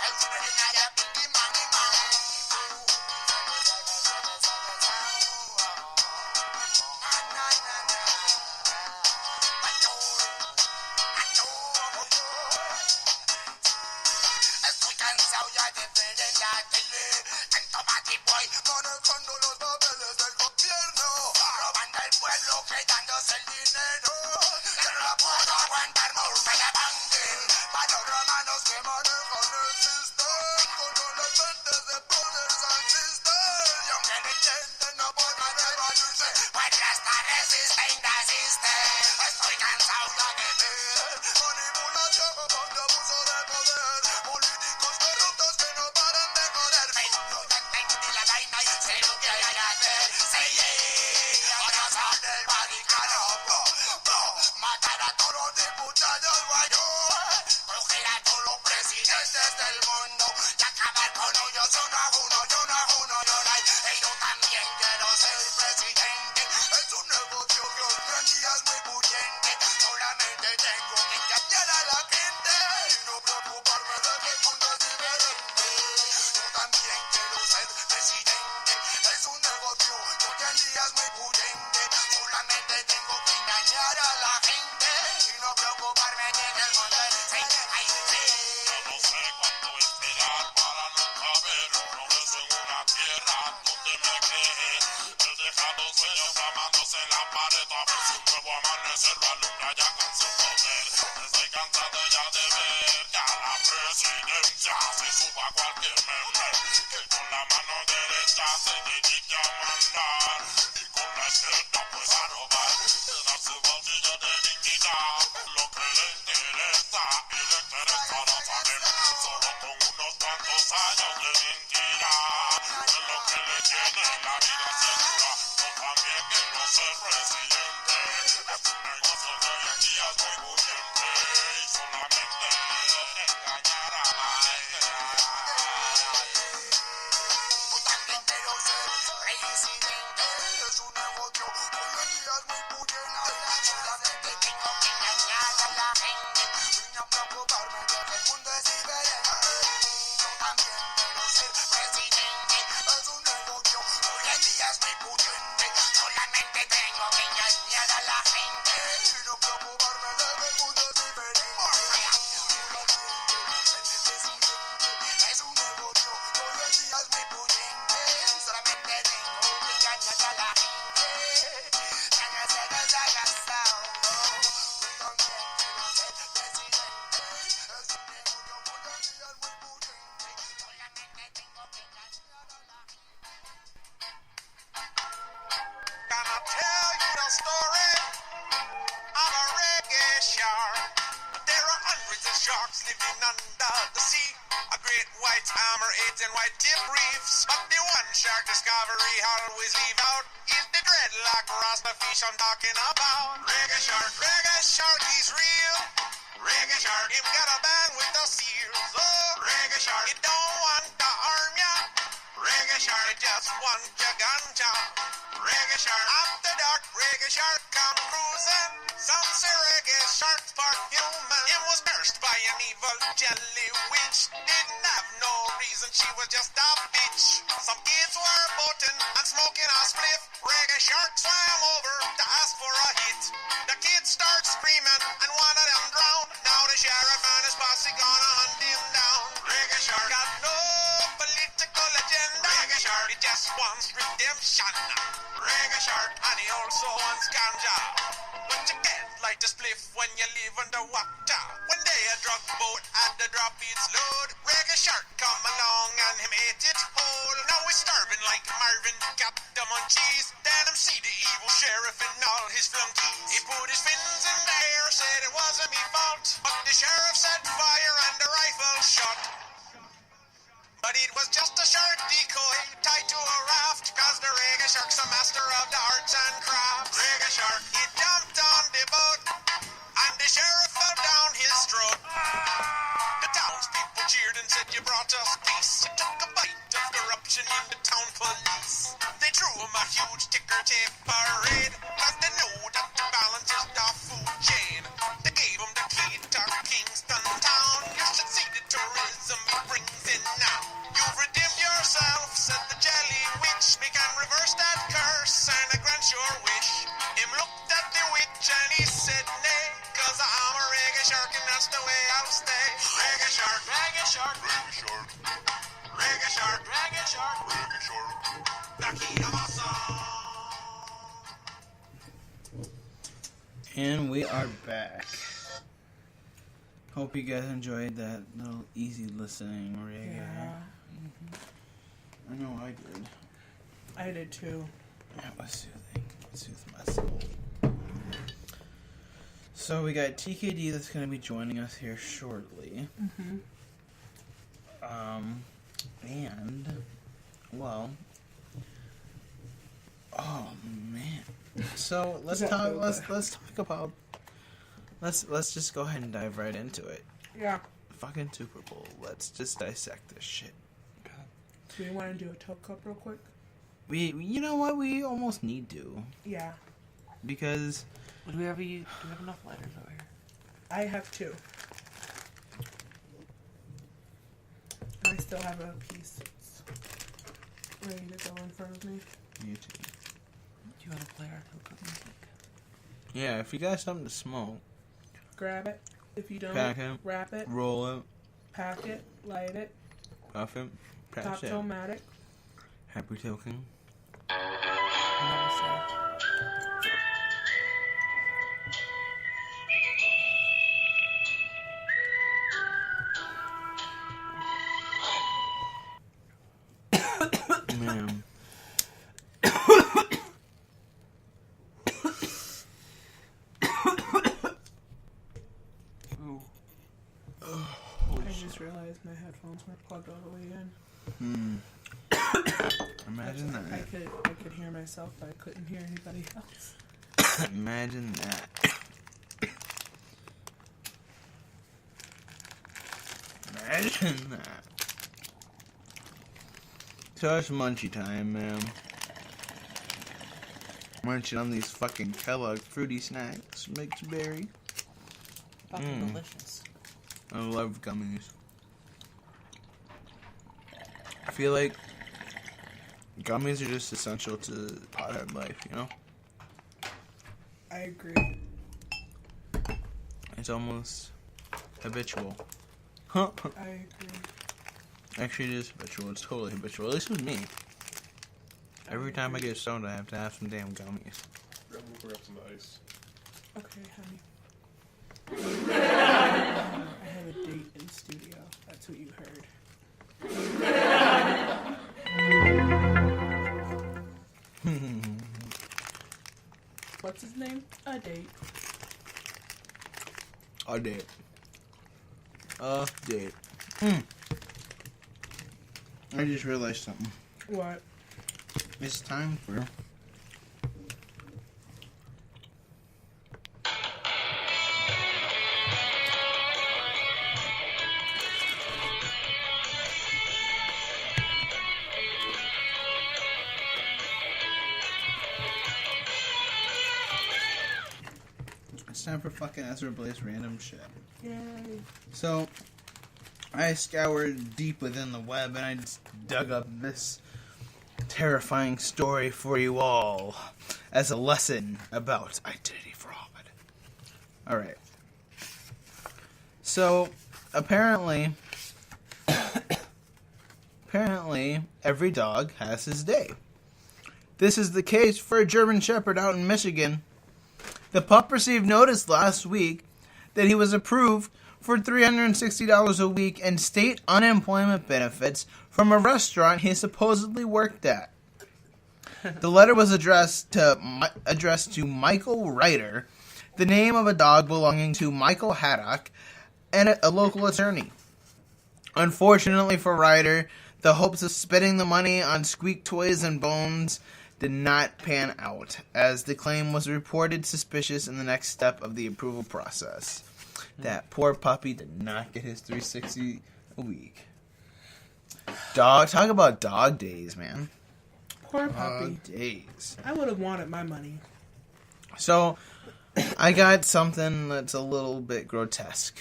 Everybody now that big money man. Na na na. Estoy cansado ya de ver en la tele tanto bad boy manejando los papeles del gobierno, robando al pueblo, quedándose el dinero. Yo no lo puedo aguantar, morfe la banden. Para los romanos que manejan el sistema, con las mentes de brothers and sisters. Y aunque no intenten, no podrán evadirse, pues ya está resisten, resisten. Estoy cansado ya de ver manipulación con abuso de poder. Políticos corruptos que no paran de joder. Yo ya entendí la vaina y sé lo que hay que hacer. Sí, ahora sale el Vaticano. Matar a todos los diputados guayos. Coger a todos los presidentes del mundo y acabar con ellos uno a uno, yo no a uno, yo no hay. Y yo también quiero ser presidente. Es un negocio que hoy en día es muy pudiente. Solamente tengo que engañar a la gente y no preocuparme de que el mundo es diferente. Yo también quiero ser presidente. Es un negocio que hoy en día es muy pudiente. Solamente tengo que engañar a la gente y no preocuparme de que el mundo es diferente. No sé cuánto esperar para nunca ver un progreso en una tierra donde me quedé. He dejado sueños amándose en la pared, a ver si un nuevo amanecer lo alumbra ya con su poder. Estoy cansado ya de ver que a la presidencia se suba cualquier meme, que con la mano derecha se dedique a mandar y con la izquierda pues a robar, llenar su bolsillo de dignidad, lo que le interesa y le interesa no saber, solo con unos cuantos años de mentira, es lo que le tiene la vida segura. Yo también quiero ser presidente, es un negocio que hoy en día es muy bullente y solamente quiero engañar a la gente. Yo también quiero ser presidente. Es un negocio que hoy en día es muy pudiente. Solamente tengo que engañar a la gente y no preocuparme de que el mundo es diferente. Yo también quiero ser presidente. Es un negocio que hoy en día es muy pudiente. Solamente tengo que engañar hammer it and white tip reefs. But the one shark discovery always leave out is the dreadlock rasta fish I'm talking about. Reggae shark, he's real. Reggae shark, him got a band with the seals. Oh, reggae shark, he don't want to harm ya. Reggae shark, he just want your ganja. Reggae shark, after dark, reggae shark come cruising. Some say reggae shark's part human. It was nursed by an evil jelly witch. Didn't have no reason, she was just a bitch. Some kids were boating and smoking a spliff. Reggae shark swam over to ask for a hit. The kids start screaming and one of them drowned. Now the sheriff and his posse gonna hunt him down. Reggae shark got no political agenda. Reggae shark, he just wants redemption. Reggae shark, and he also wants ganja. But you can't light a spliff when you live underwater. When they a drug boat at the drop its load, reggae shark come along and him ate it whole. Now he's starving like Marvin, got the munchies. Then him see the evil sheriff and all his flunkies. He put his fins in the air, said it wasn't me fault. But the sheriff set fire and the rifle shot. But it was just a shark decoy tied to a raft, cause the reggae shark's a master of the arts and crafts. Reggae shark, he jumped on the boat, and the sheriff fell down his throat. The townspeople cheered and said, you brought us peace. You took a bite of corruption in the town police. They threw him a huge ticker tape parade, cause they know that the balance is the food chain. They gave him the key to Kingston town. You should see the tourism it brings in now. You've redeemed yourself, said the jelly witch. We can reverse that curse and grant your wish. Him looked at the witch and he said nay, cause I'm a reggae shark and that's the way I'll stay. Reggae shark, reggae shark, reggae shark. Reggae shark, reggae shark, reggae shark. And we are back. Hope you guys enjoyed that little easy listening reggae. Yeah. I know I did. I did too. That was soothing. It soothed my soul. So we got TKD that's going to be joining us here shortly. Mm-hmm. And, well, oh man. So let's talk. Let's talk about. Let's just go ahead and dive right into it. Yeah. Fucking Super Bowl. Let's just dissect this shit. Do we want to do a toe cup real quick? You know what? We almost need to. Yeah. Because. Do we have enough lighters over here? I have 2. I still have a piece ready to go in front of me. You too. Do you want to play our toe cup music? Yeah, if you got something to smoke, grab it. If you don't, pack it, wrap it, roll it, pack it, light it, puff it, pass it. Pop-tomatic. Happy token. Man. I just realized my headphones weren't plugged all the way in. Imagine that. I could hear myself, but I couldn't hear anybody else. Imagine that. Imagine that. So it's munchy time, man. Munching on these fucking Kellogg fruity snacks. Mixed berry. Fucking delicious. I love gummies. I feel like gummies are just essential to pothead life, you know? I agree. It's almost habitual. Huh? I agree. Actually, it is habitual. It's totally habitual. At least with me. Every time I get stoned, I have to have some damn gummies. Grab some ice. Okay, honey. I have a date in studio. That's what you heard. What's his name? A date. A date. A date. I just realized something. What? It's time for... It's time for fucking Ezra Blaze random shit. Yay. So, I scoured deep within the web and I just dug up this terrifying story for you all as a lesson about identity fraud. Alright. So, apparently, every dog has his day. This is the case for a German Shepherd out in Michigan. The pup received notice last week that he was approved for $360 a week and state unemployment benefits from a restaurant he supposedly worked at. The letter was addressed to Michael Ryder, the name of a dog belonging to Michael Haddock, and a local attorney. Unfortunately for Ryder, the hopes of spending the money on squeak toys and bones did not pan out, as the claim was reported suspicious in the next step of the approval process. That poor puppy did not get his $360 a week. Talk about dog days, man. Poor puppy. Dog days. I would have wanted my money. So, I got something that's a little bit grotesque.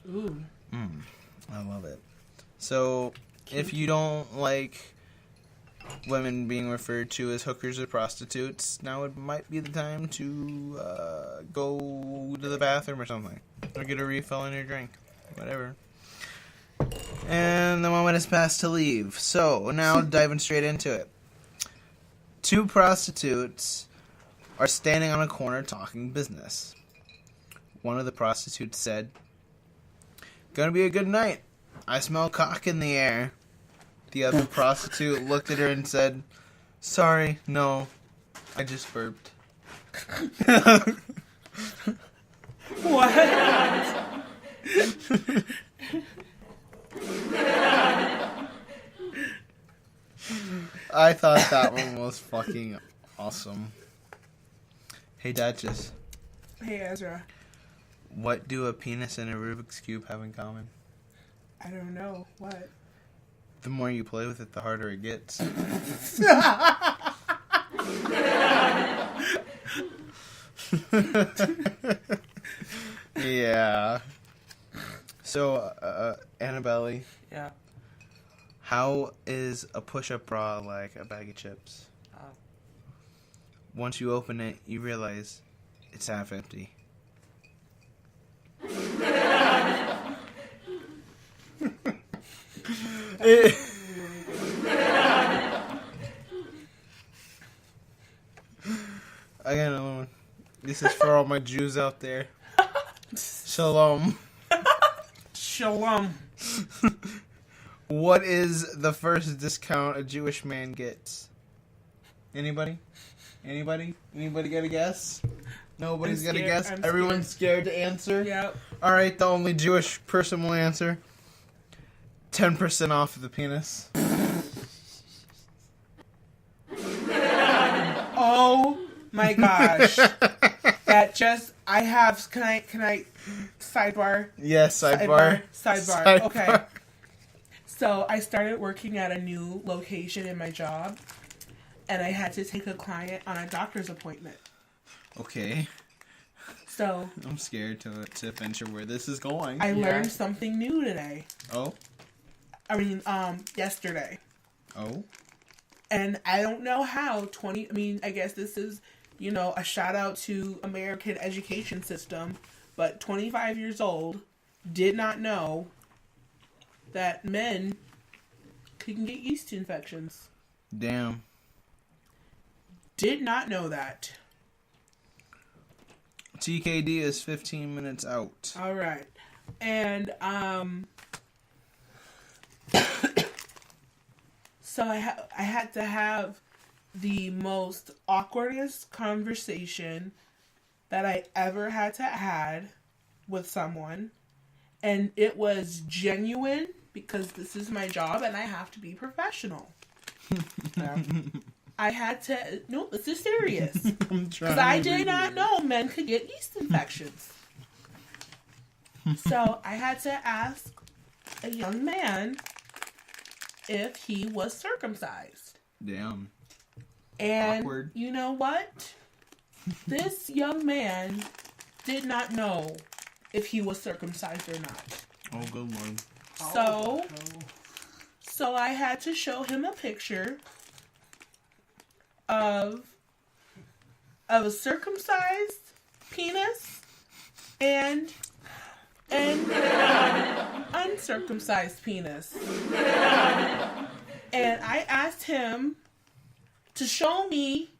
Ooh. I love it. So, if you don't like women being referred to as hookers or prostitutes, now it might be the time to go to the bathroom or something. Or get a refill on your drink. Whatever. And the moment has passed to leave. So, now diving straight into it. 2 prostitutes are standing on a corner talking business. One of the prostitutes said, "Gonna be a good night. I smell cock in the air." The other prostitute looked at her and said, "Sorry, no, I just burped." What? I thought that one was fucking awesome. Hey, Duchess. Hey, Ezra. What do a penis and a Rubik's Cube have in common? I don't know. What? The more you play with it, the harder it gets. Yeah. So, Annabelle. Yeah. How is a push-up bra like a bag of chips? Oh. Once you open it, you realize it's half empty. I got another one. This is for all my Jews out there. Shalom. Shalom. What is the first discount a Jewish man gets? Anybody? Anybody got a guess? Nobody's got a guess? Everyone's scared to answer? Yep. Alright, the only Jewish person will answer. 10% off of the penis. Oh my gosh. That just, I have, can I, sidebar? Yes, sidebar. Sidebar. Okay. So I started working at a new location in my job, and I had to take a client on a doctor's appointment. Okay. So I'm scared to venture where this is going. I learned something new today. Oh? Yesterday. Oh? And I don't know how I guess this is, a shout out to American education system, but 25 years old, did not know that men can get yeast infections. Damn. Did not know that. TKD is 15 minutes out. All right. And, so I had to have the most awkwardest conversation that I ever had with someone. And it was genuine because this is my job and I have to be professional. I had to, no, this is serious. Because I did not know men could get yeast infections. So I had to ask a young man if he was circumcised. Damn. And Awkward. you know what? This young man did not know if he was circumcised or not. Oh, good one. So I had to show him a picture of a circumcised penis and an uncircumcised penis. And I asked him to show me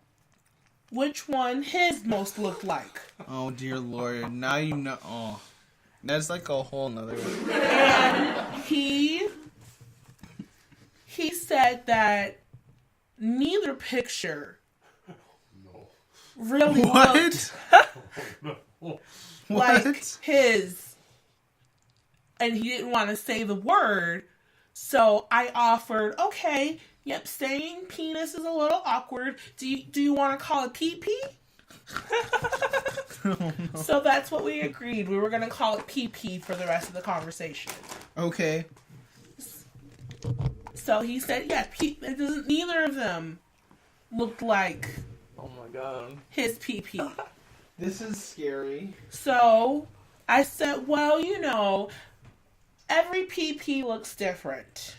which one his most looked like. Oh, dear Lord. Now you know. Oh. That's like a whole nother... And he said that neither picture really looked like his. And he didn't want to say the word. So I offered, okay, yep, saying penis is a little awkward. Do you want to call it pee-pee? Oh, no. So that's what we agreed. We were going to call it pee-pee for the rest of the conversation. Okay. So he said, yeah, neither of them looked like Oh my god. his pee-pee. This is scary. So I said, well, every pee-pee looks different.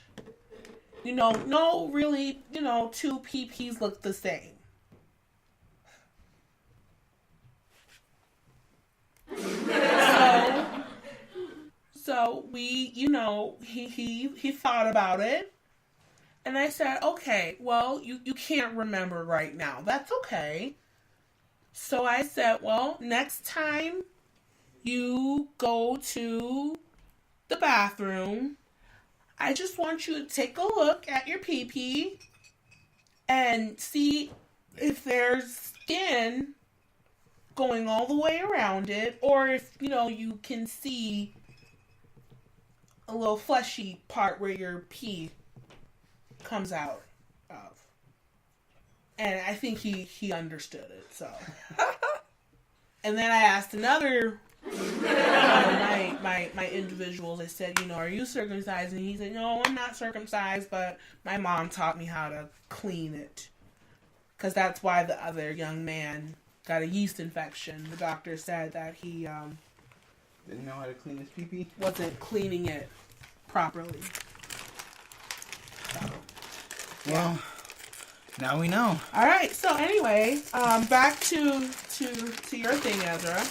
No really, two pee-pees look the same. So we, he thought about it. And I said, okay, well, you can't remember right now. That's okay. So I said, well, next time you go to the bathroom, I just want you to take a look at your pee-pee and see if there's skin going all the way around it, or if, you can see a little fleshy part where your pee comes out of. And I think he understood it, so. And then I asked another my individuals, I said, are you circumcised? And he said, no, I'm not circumcised, but my mom taught me how to clean it. Because that's why the other young man got a yeast infection. The doctor said that he didn't know how to clean his pee-pee? Wasn't cleaning it properly. So, yeah. Well, now we know. All right. So anyway, back to your thing, Ezra.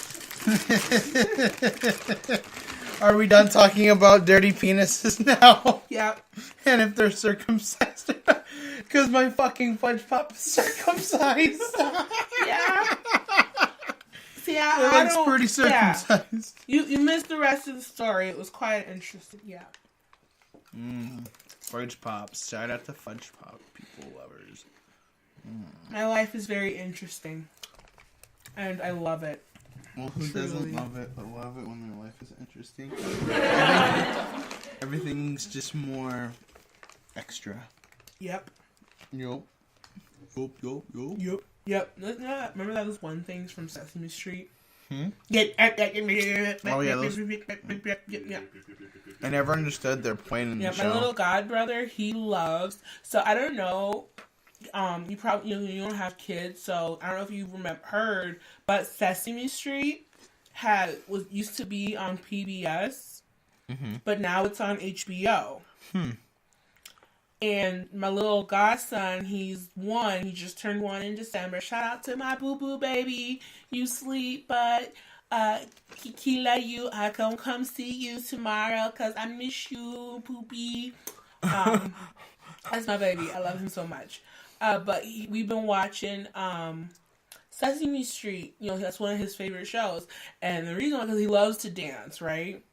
Are we done talking about dirty penises now? Yep. And if they're circumcised? Because my fucking fudge pop is circumcised. Yeah. See, it looks pretty circumcised. Yeah. You missed the rest of the story. It was quite interesting. Yeah. Fudge pops. Shout out to fudge pop people lovers. My life is very interesting. And I love it. Well, who doesn't love it, but love it when their life is interesting? Everything's just more extra. Yep. Yup. Remember that was one thing from Sesame Street? Oh, Yeah. yeah, I never understood their point in the show. My little god brother, he loves. So I don't know. You probably you don't have kids, so I don't know if you heard, but Sesame Street used to be on PBS, but now it's on HBO. And my little godson, he's 1. He just turned 1 in December. Shout out to my boo-boo baby. You sleep, but Kikila, I come see you tomorrow because I miss you, poopy. That's my baby. I love him so much. But we've been watching Sesame Street. That's one of his favorite shows. And the reason why, because he loves to dance, right?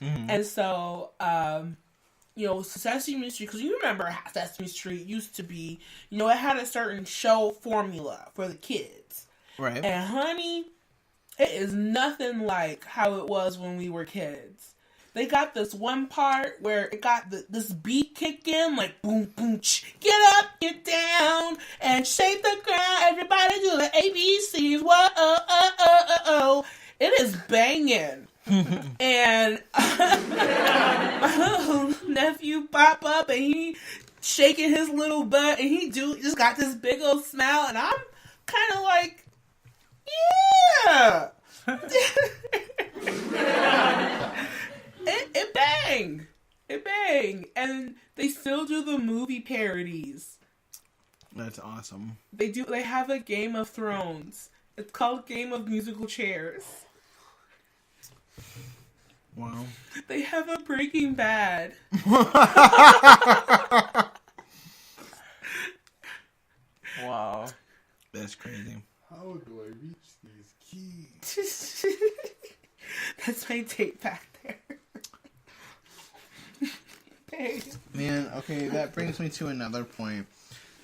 And so... Sesame Street, because you remember how Sesame Street used to be, it had a certain show formula for the kids. Right. And honey, it is nothing like how it was when we were kids. they got this one part where it got this beat kick in, like boom, boom, get up, get down, and shake the ground. Everybody do the ABCs. Whoa, oh. It is banging. And my little nephew pop up and he shaking his little butt and he just got this big old smile and I'm kind of like, yeah. It bang. It bang. And they still do the movie parodies. That's awesome. They have a Game of Thrones. It's called Game of Musical Chairs. Wow. They have a Breaking Bad. Wow. That's crazy. How do I reach these keys? That's my tape back there. Hey. Man, okay, that brings me to another point.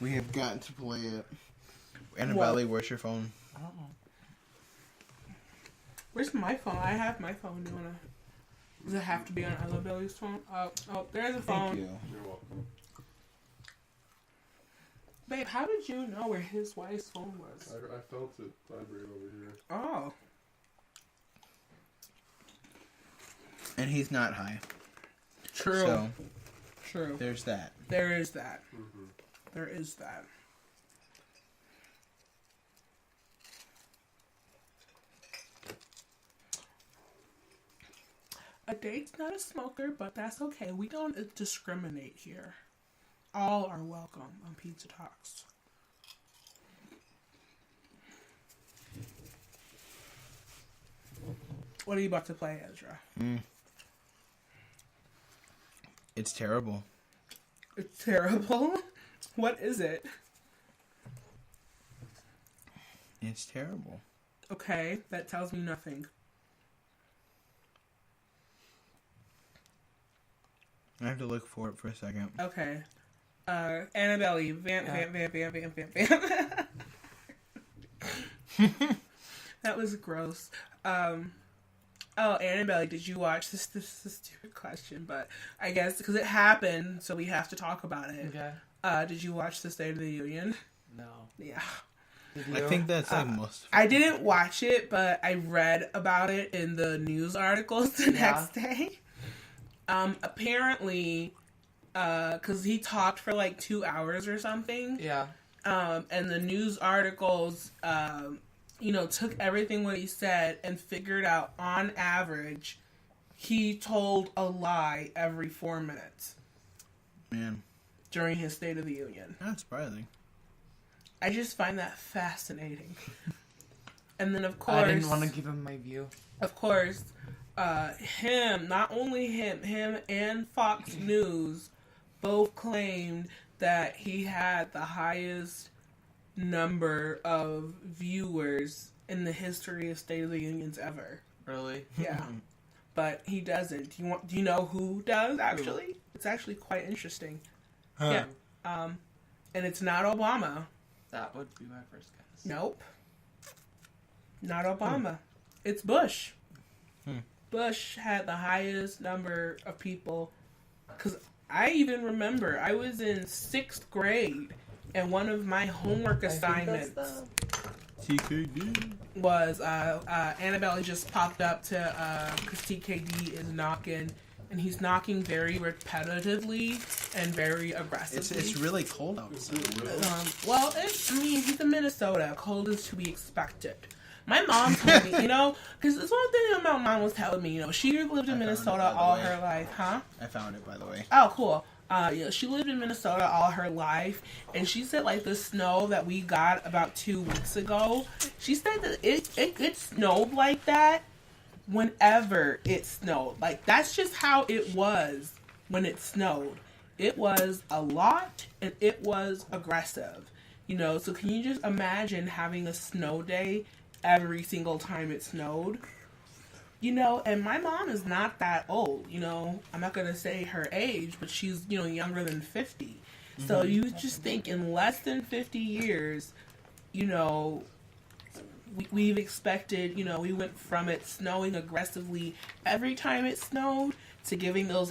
We have got to play it. Annabelle, where's your phone? I don't know. Where's my phone? I have my phone. Does it have to be on Annabelle's phone? Oh, there's a phone. Thank you. You're welcome. Babe, how did you know where his wife's phone was? I felt it vibrate over here. Oh. And he's not high. True. So, True. there's that. There is that. Mm-hmm. There is that. A date's not a smoker, but that's okay. We don't discriminate here. All are welcome on Pizza Talks. What are you about to play, Ezra? It's terrible. It's terrible? What is it? It's terrible. Okay, that tells me nothing. I have to look for it for a second. Okay. Annabelle, vamp. That was gross. Annabelle, did you watch this? This is a stupid question, but I guess because it happened, so we have to talk about it. Okay. Did you watch the State of the Union? No. Yeah. I think that's like most. I didn't watch it, but I read about it in the news articles the next day. Apparently, because he talked for like 2 hours or something. Yeah. And the news articles, took everything what he said and figured out on average, he told a lie every 4 minutes. Man. During his State of the Union. That's surprising. I just find that fascinating. And then, of course... I didn't want to give him my view. Of course, not only him and Fox News both claimed that he had the highest number of viewers in the history of State of the Unions ever. Really? Yeah. But he doesn't. Do you know who does, actually? It's actually quite interesting. Huh. Yeah. And it's not Obama. That would be my first guess. Nope. Not Obama. It's Bush. Bush had the highest number of people. Because I even remember, I was in 6th grade, and one of my homework assignments TKD was Annabelle just popped up to because TKD is knocking, and he's knocking very repetitively and very aggressively. It's really cold outside. He's in Minnesota. Cold is to be expected. My mom told me, because this one thing my mom was telling me, she lived in Minnesota all her life, huh? I found it, by the way. Oh, cool. She lived in Minnesota all her life, and she said, like, the snow that we got about 2 weeks ago, she said that it snowed like that whenever it snowed. Like, that's just how it was when it snowed. It was a lot, and it was aggressive. So can you just imagine having a snow day every single time it snowed? And my mom is not that old, I'm not going to say her age, but she's, younger than 50. Mm-hmm. So you just think in less than 50 years, we've expected, we went from it snowing aggressively every time it snowed to getting those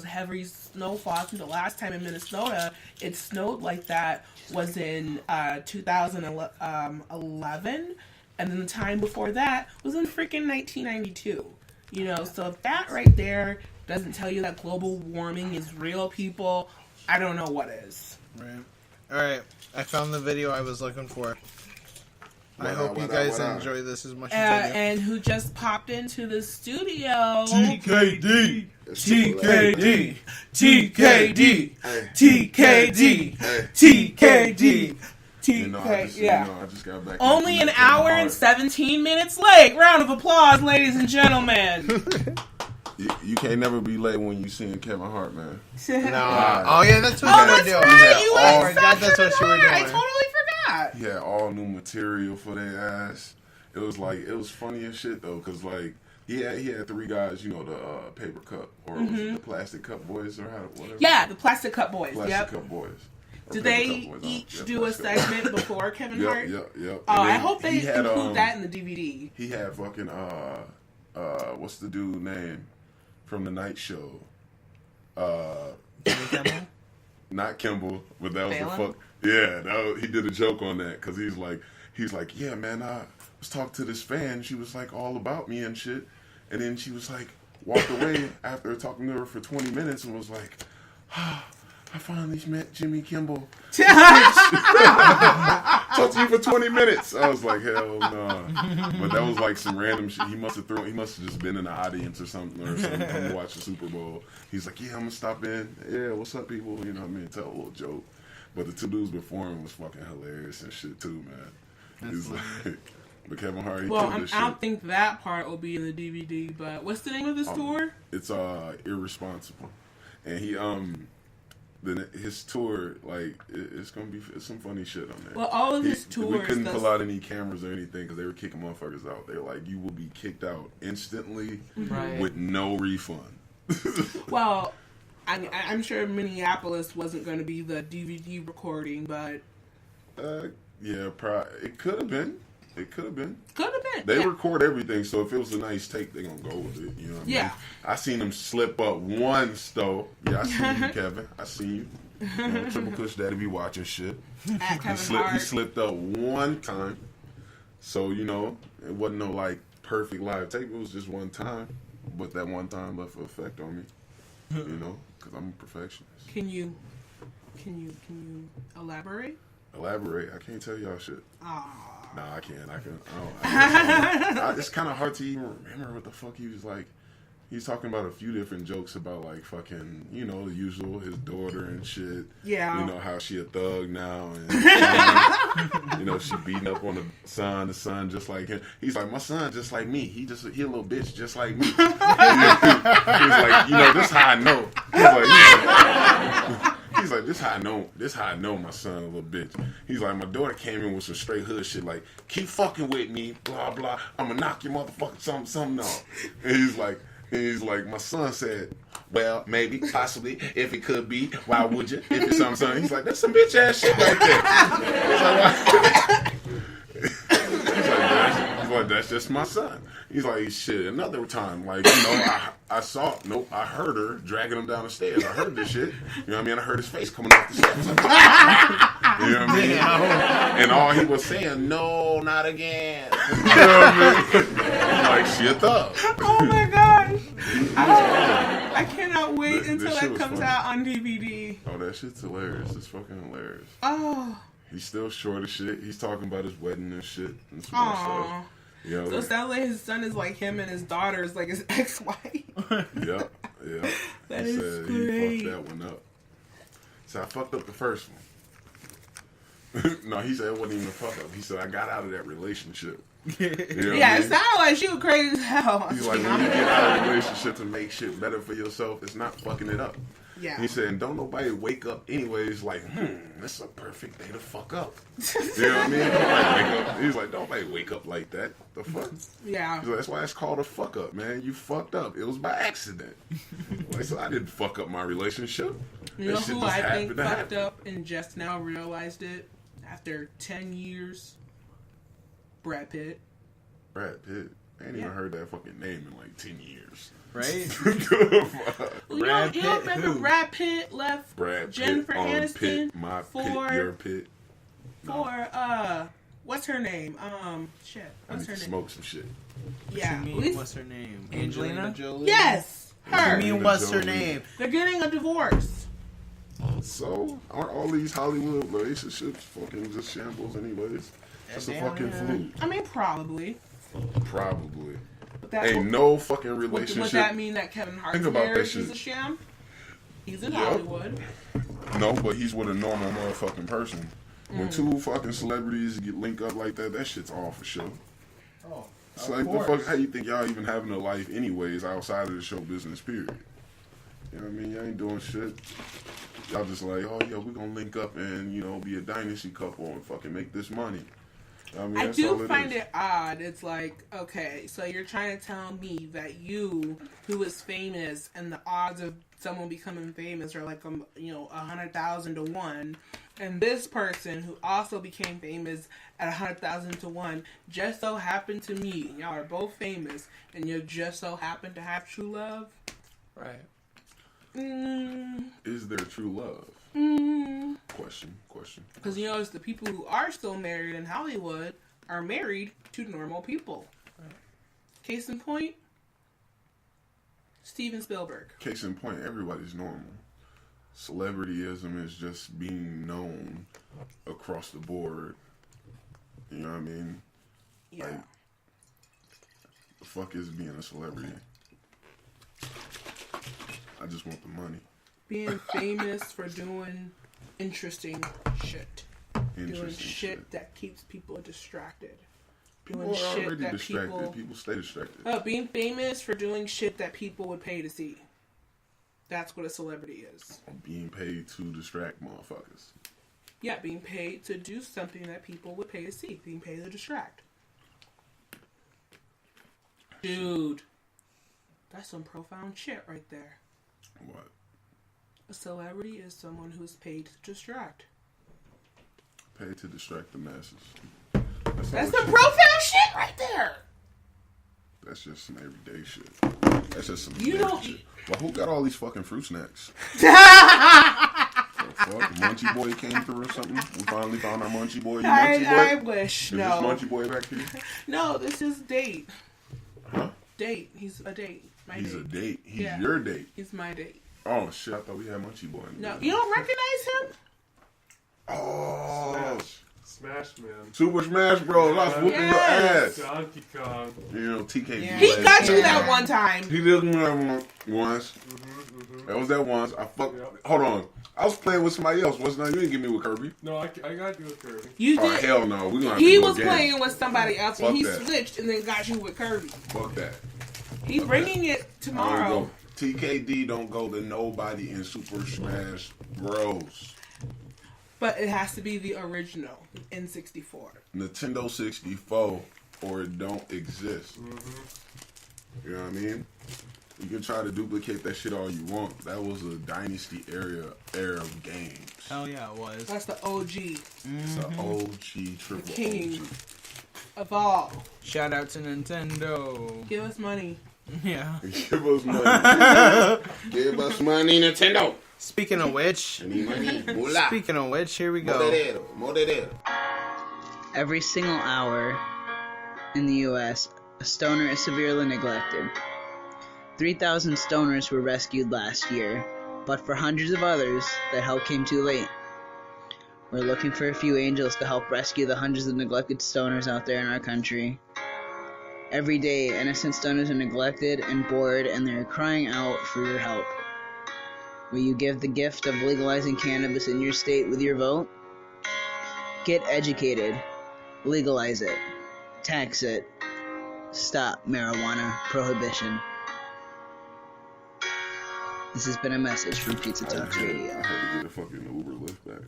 heavy snowfalls. The last time in Minnesota it snowed like that was in 2011, and then the time before that was in freaking 1992. So if that right there doesn't tell you that global warming is real, people, I don't know what is. Right. All right. I found the video I was looking for. I hope you guys enjoy this as much as I do. And who just popped into the studio? TKD. TKD. TKD. TKD. TKD. I just got back. Only an hour and 17 minutes late. Round of applause, ladies and gentlemen. You can't never be late when you seeing Kevin Hart, man. No. Oh yeah, that's what you were doing. Right. You that's what you were doing. I totally forgot. He had all new material for their ass. It was funny as shit though, cause he had three guys, the paper cup or was it the plastic cup boys or whatever. Yeah, the plastic cup boys. Plastic cup boys. Did they each do a segment before Kevin Hart? Yep. Oh, I hope they include that in the DVD. He had fucking what's the dude name from the night show? Kimmel? Not Kimball, but that was Phelan? the fuck. Yeah, he did a joke on that because he's like, yeah, man, I was talking to this fan. She was like all about me and shit, and then she was like walked away after talking to her for 20 minutes and was like, I finally met Jimmy Kimball. Talked to you for 20 minutes. I was like, hell no. But that was like some random shit. He must have just been in the audience or something come to watch the Super Bowl. He's like, yeah, I'm gonna stop in. Yeah, what's up, people? You know what I mean? Tell a little joke. But the two dudes before him was fucking hilarious and shit too, man. He's like, but Kevin Hart, he killed this shit. I don't think that part will be in the DVD. But what's the name of this tour? It's Irresponsible, and he Then his tour, it's gonna be some funny shit on there. Well, all of his tours, we couldn't pull out any cameras or anything because they were kicking motherfuckers out. They're like, you will be kicked out instantly with no refund. Well, I'm sure Minneapolis wasn't going to be the DVD recording, but yeah, it could have been. It could have been. Could have been. They record everything, so if it was a nice take, they're going to go with it. You know what I mean? I seen them slip up once, though. Yeah, I seen you, Kevin. I seen you. Triple Kush Daddy be watching shit. He slipped up one time. So, it wasn't no, perfect live tape. It was just one time. But that one time left an effect on me. Because I'm a perfectionist. Can you elaborate? Elaborate? I can't tell y'all shit. Aww. No, I can't. It's kind of hard to even remember what the fuck he was like. He's talking about a few different jokes about fucking, the usual, his daughter and shit. Yeah. How she a thug now and she beating up on the son just like him. He's like, my son just like me. He a little bitch just like me. He's like, this how I know. He's like, this how I know my son a little bitch. He's like, my daughter came in with some straight hood shit like, keep fucking with me, blah blah. I'm gonna knock your motherfucking something off. And he's like, my son said, well, maybe, possibly, if it could be, why would you? If it's something. He's like, that's some bitch ass shit right there. He's like, that's just my son. He's like, shit. Another time, I heard her dragging him down the stairs. I heard this shit. You know what I mean? I heard his face coming off the steps. You know what I mean? And all he was saying, no, not again. You know what I mean? Like, she a thug. Oh my gosh. I cannot wait until that comes out on DVD. Oh, that shit's hilarious. It's fucking hilarious. Oh. He's still short as shit. He's talking about his wedding and shit and some more stuff. So it sounds like his son is like him and his daughter is like his ex-wife. Yep. That he is said great. He fucked that one up. So I fucked up the first one. No, he said it wasn't even a fuck up. He said I got out of that relationship. It sounded like she was crazy as hell. He's like, when you get out of a relationship to make shit better for yourself, it's not fucking it up. Yeah. He said, don't nobody wake up anyways like, this is a perfect day to fuck up. You know what I mean? Nobody wake up. He's like, don't nobody wake up like that. The fuck? Yeah. He's like, that's why it's called a fuck up, man. You fucked up. It was by accident. So I didn't fuck up my relationship. You know who I think fucked up and just now realized it after 10 years? Brad Pitt. Brad Pitt. I ain't even heard that fucking name in like 10 years. Right? You don't remember Brad Pitt left Jennifer Aniston Pitt, my for Pitt, your Pitt. No. For what's her name? I need to smoke some shit. Yeah. What you mean, what's her name? Angelina Jolie? Yes, her. What you mean, what's her name? They're getting a divorce. So, aren't all these Hollywood relationships fucking just shambles anyways? It's a fucking fluke. I mean, probably. Probably. That, ain't no fucking relationship. Would that mean that Kevin Hart's marriage is a sham? He's in Hollywood. No, but he's with a normal motherfucking person. When two fucking celebrities get linked up like that, that shit's all for show. Oh, it's like, the fuck, how you think y'all even having a life anyways outside of the show business, period? You know what I mean? Y'all ain't doing shit. Y'all just like, oh yeah, we're gonna link up and, you know, be a dynasty couple and fucking make this money. I mean, I do find it odd. It's like, okay, so you're trying to tell me that you, who is famous, and the odds of someone becoming famous are like, 100,000 to 1, and this person who also became famous at 100,000 to 1 just so happened to meet. Y'all are both famous, and you just so happen to have true love. Right. Is there true love? Question. Because you notice the people who are still married in Hollywood are married to normal people. Right. Case in point, Steven Spielberg. Case in point, everybody's normal. Celebrityism is just being known across the board. You know what I mean? Yeah. Like, the fuck is being a celebrity? I just want the money. Being famous for doing interesting shit. Doing shit that keeps people distracted. People are already distracted. People stay distracted. Being famous for doing shit that people would pay to see. That's what a celebrity is. Being paid to distract motherfuckers. Yeah, being paid to do something that people would pay to see. Being paid to distract. Dude. That's some profound shit right there. What? A celebrity is someone who's paid to distract. Paid to distract the masses. That's some profound shit right there. That's just some everyday shit. That's just some shit. Well, who got all these fucking fruit snacks? The fuck? Munchie Boy came through or something? We finally found our Munchie Boy. I wish. Is no. Is this Munchie Boy back here? No, this is Date. Huh? Date. He's a date. He's a date. He's your date. He's my date. Oh shit! I thought we had Munchie Boy. No, you don't recognize him? Oh, Smash Man. Super Smash Bros. I was whooping your ass. Donkey Kong. You know, TK. Yeah. He got you that one time. He did that once. That was that once. I fucked. Yep. Hold on. I was playing with somebody else. Wasn't I? You didn't get me with Kirby. No, I got you with Kirby. You did. Oh hell no. We gonna have he to go was again. Playing with somebody else, and he that. switched and then got you with Kirby. Fuck that. He's bringing it tomorrow. TKD don't go to nobody in Super Smash Bros. But it has to be the original N64. Nintendo 64 or it don't exist. You know what I mean? You can try to duplicate that shit all you want. That was a Dynasty era of games. Hell yeah, it was. That's the OG. It's an OG, triple King OG. Of all. Shout out to Nintendo. Give us money. Yeah. Give us money. Give us money, Nintendo. Speaking of which, here we go. Moderero. Every single hour in the U.S., a stoner is severely neglected. 3,000 stoners were rescued last year, but for hundreds of others, that help came too late. We're looking for a few angels to help rescue the hundreds of neglected stoners out there in our country. Every day, innocent stoners are neglected and bored, and they're crying out for your help. Will you give the gift of legalizing cannabis in your state with your vote? Get educated. Legalize it. Tax it. Stop marijuana prohibition. This has been a message from Pizza Talks Radio. I had to get a fucking Uber Lyft back.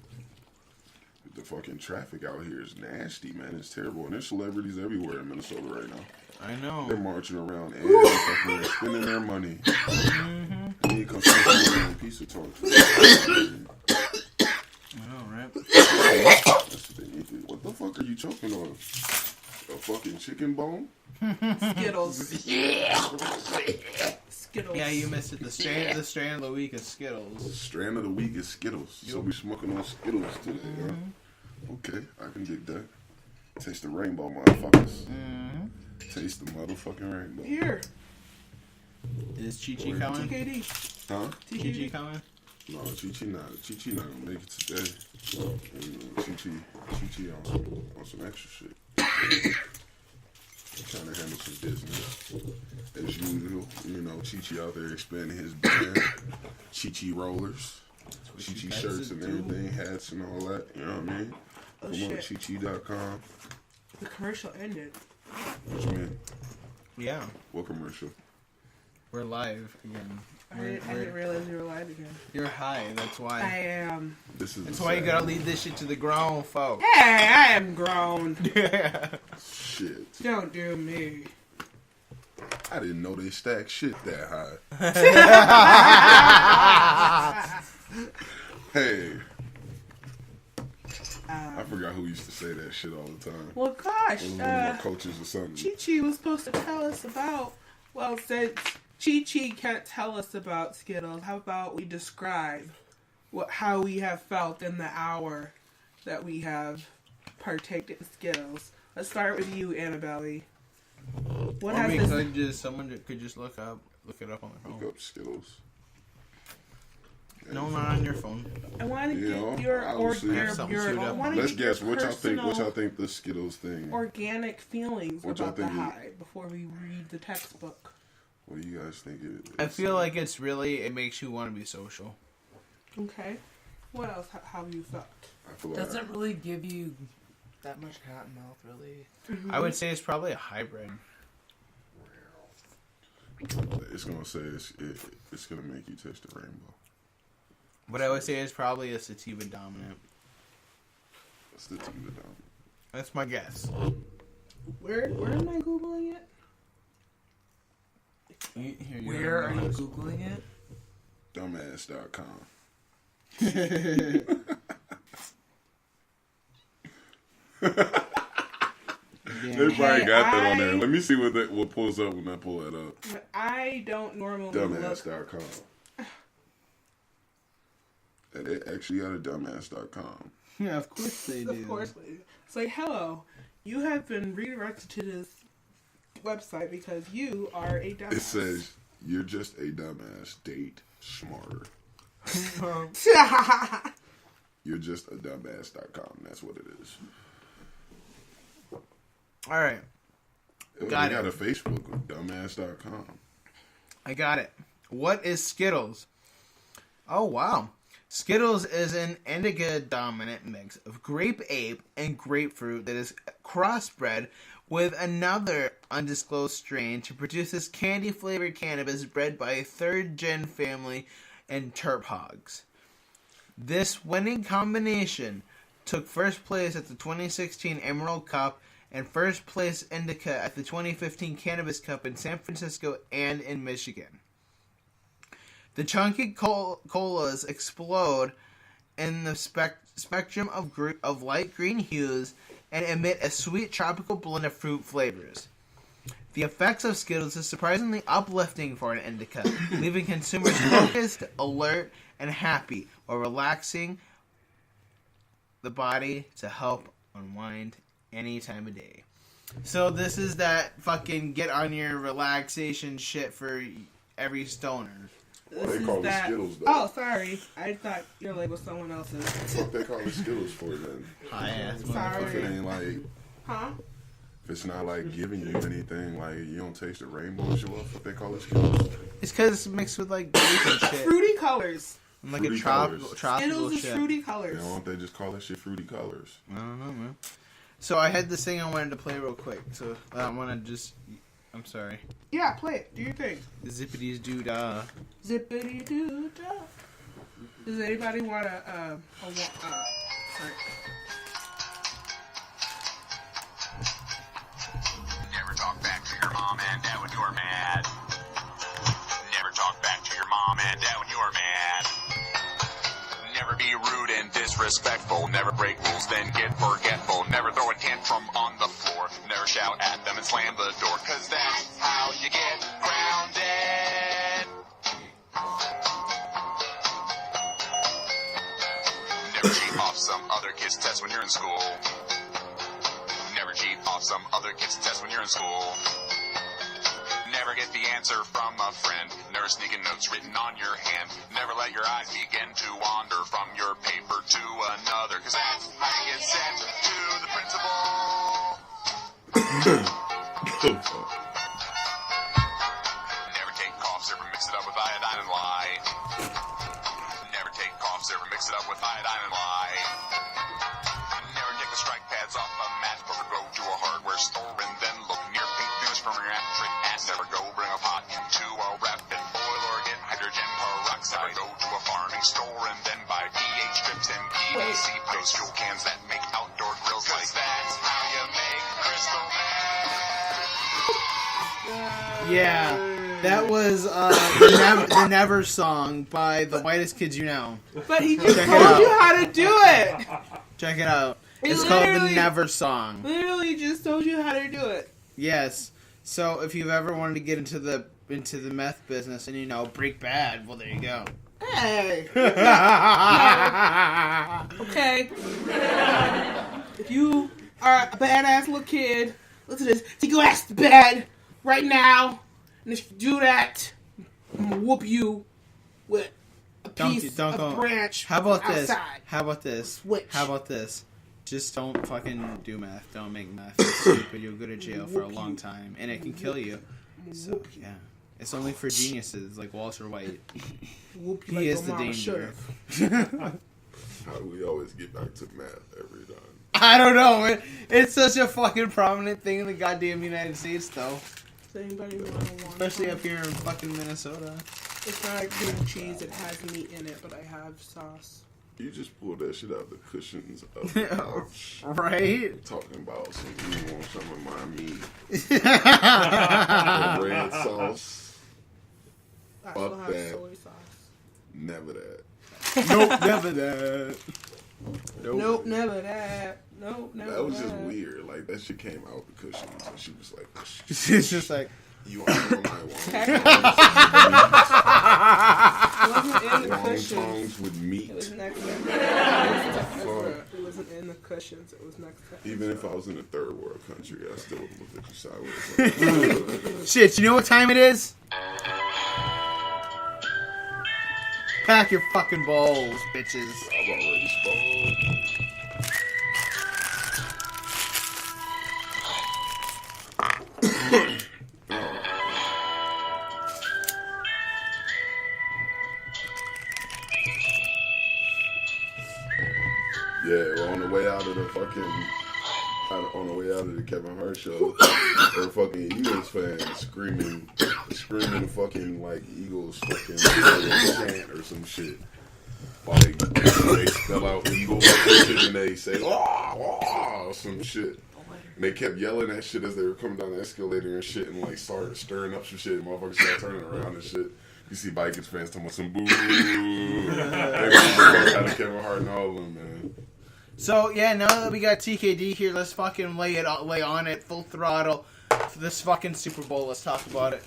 The fucking traffic out here is nasty, man. It's terrible. And there's celebrities everywhere in Minnesota right now. I know. They're marching around and fucking spending their money. And you come to Pizza Talks. I know, right? What the fuck are you choking on? The fucking chicken bone? Skittles. Skittles. Yeah, you missed it. The strain of the week is Skittles. Strain of the week is Skittles. So we smoking on Skittles today, huh? Okay, I can dig that. Taste the rainbow, motherfuckers. Taste the motherfucking rainbow. Here. Is Chi-Chi coming? TKD. Huh? Chi-Chi coming? No, Chi-Chi not gonna make it today. Chi-Chi on some extra shit. Trying to handle some business. As usual, you know, Chi-Chi out there expanding his brand. Chi-Chi rollers. Chi-Chi shirts and everything, hats and all that, you know what I mean? Oh, Come on to Chi-Chi.com. The commercial ended. What you mean? Yeah. What commercial? We're live again. I didn't realize you were live again. You're high, that's why. I am. That's why you gotta leave this shit to the grown folk. Hey, I am grown. Shit. Don't do me. I didn't know they stacked shit that high. Hey. I forgot who used to say that shit all the time. Well, gosh. One of my coaches or something. Chi-Chi was supposed to tell us about, well, since Chi-Chi can't tell us about Skittles, how about we describe how we have felt in the hour that we have partaked in Skittles. Let's start with you, Annabelle. What has someone could just look it up on their phone. Look up Skittles. No, not on your phone. I want to get your Let's guess what y'all think the Skittles thing. Organic feelings about the high before we read the textbook. What do you guys think it is? I feel like it makes you want to be social. Okay. What else? How have you felt? Doesn't really give you that much cotton mouth, really. Mm-hmm. I would say it's probably a hybrid. It's gonna say it's gonna make you taste the rainbow. But I would say it's probably a sativa dominant. Sativa dominant. That's my guess. Where am I Googling it? Where are you Googling it? Dumbass.com. They probably got that on there. Let me see what pulls up when I pull that up. I don't normally Dumbass.com. And they actually got a dumbass.com. Yeah, of course they do. Of course they do. It's like, hello, you have been redirected to this website because you are a dumbass. It says, you're just a dumbass. Date smarter. You're just a dumbass.com. That's what it is. All right. Got a Facebook with dumbass.com. I got it. What is Skittles? Oh, wow. Skittles is an indica dominant mix of grape ape and grapefruit that is crossbred with another undisclosed strain to produce this candy-flavored cannabis bred by a third-gen family and terp hogs. This winning combination took first place at the 2016 Emerald Cup and first place indica at the 2015 Cannabis Cup in San Francisco and in Michigan. The chunky colas explode in the spectrum of light green hues and emit a sweet tropical blend of fruit flavors. The effects of Skittles is surprisingly uplifting for an indica, leaving consumers focused, alert, and happy while relaxing the body to help unwind any time of day. So this is that fucking get on your relaxation shit for every stoner. They call it Skittles, though. Oh, sorry. I thought your label was someone else's. What the fuck they call it Skittles for, then? Hi, ass. Sorry. If it ain't like... Huh? If it's not like giving you anything, like you don't taste the rainbow and shit, what they call it Skittles? It's because it's mixed with like grape and shit. Fruity colors. And like a tropical Skittles shit. is fruity colors. Yeah, why don't they just call that shit fruity colors? I don't know, man. So I had this thing I wanted to play real quick. So I want to just... I'm sorry. Yeah, play it. Do your thing. Zippity doo dah. Zippity doo dah. Does anybody want a sorry. Never talk back to your mom and dad when you're mad. Never talk back to your mom and dad when you're mad. Never be rude and disrespectful. Never break rules, then get forgetful. Never throw a tantrum on the floor. Never shout at them and slam the door. Cause that's how you get grounded. Never cheat off some other kid's test when you're in school. Never cheat off some other kid's test when you're in school. Never get the answer from a friend. Never sneak in notes written on your hand. Never let your eyes begin to wander from your paper to another. Cause that's how you get sent to the principal. Never take cough syrup and mix it up with iodine and lye. Never take cough syrup and mix it up with iodine and lye. Never take the strike pads off a matchbook or go to a hardware store and then look near pink news from your after ass. Never go bring a pot into a rapid boil or get hydrogen peroxide. Go to a farming store and then buy pH strips and PVC those fuel cans that make outdoor grills. Cause that's how you make crystal meth. Yeah, that was the Never song by the whitest kids you know. But he just told you how to do it. Check it out. It's called the Never song. Literally just told you how to do it. Yes. So if you've ever wanted to get into the meth business and break bad, well there you go. Hey. No. Okay. If you are a badass little kid, listen to this. Take your ass to bed right now. And if you do that, I'm gonna whoop you with a piece of branch. How about outside. this? How about this? Switch. How about this? Just don't fucking do meth. Don't make meth. It's stupid. You'll go to jail for a long time, and it can kill you. So yeah, it's only for geniuses like Walter White. He is the danger. How do we always get back to math every time? I don't know. It's such a fucking prominent thing in the goddamn United States, though. Does anybody want Especially up here in fucking Minnesota. It's not like cream cheese. It has meat in it, but I have sauce. You just pulled that shit out the cushions of the couch. Right? Talking about you want some of my meat. The red sauce. I Fuck still have that. soy sauce. Never that. Nope, never that. Nope, never that. Nope, never that. That was just weird. Like, that shit came out the cushions, and she was like, she's just like, you want some of my wontons with meat? It was next to It wasn't in the cushions. It was next to Even if I was in a third world country, I still would look at you sideways. Shit, you know what time it is? Pack your fucking balls, bitches. I've already spoiled. Yeah, well, on the way out of the Kevin Hart show, there were fucking Eagles fans screaming fucking like Eagles fucking chant or some shit. Like they spell out Eagles and they say or some shit. And they kept yelling that shit as they were coming down the escalator and shit, and like started stirring up some shit. And motherfuckers started turning around and shit. You see Vikings fans talking about some boo. They out of Kevin Hart and all of them, man. So yeah, now that we got TKD here, let's fucking lay on it full throttle for this fucking Super Bowl. Let's talk about it.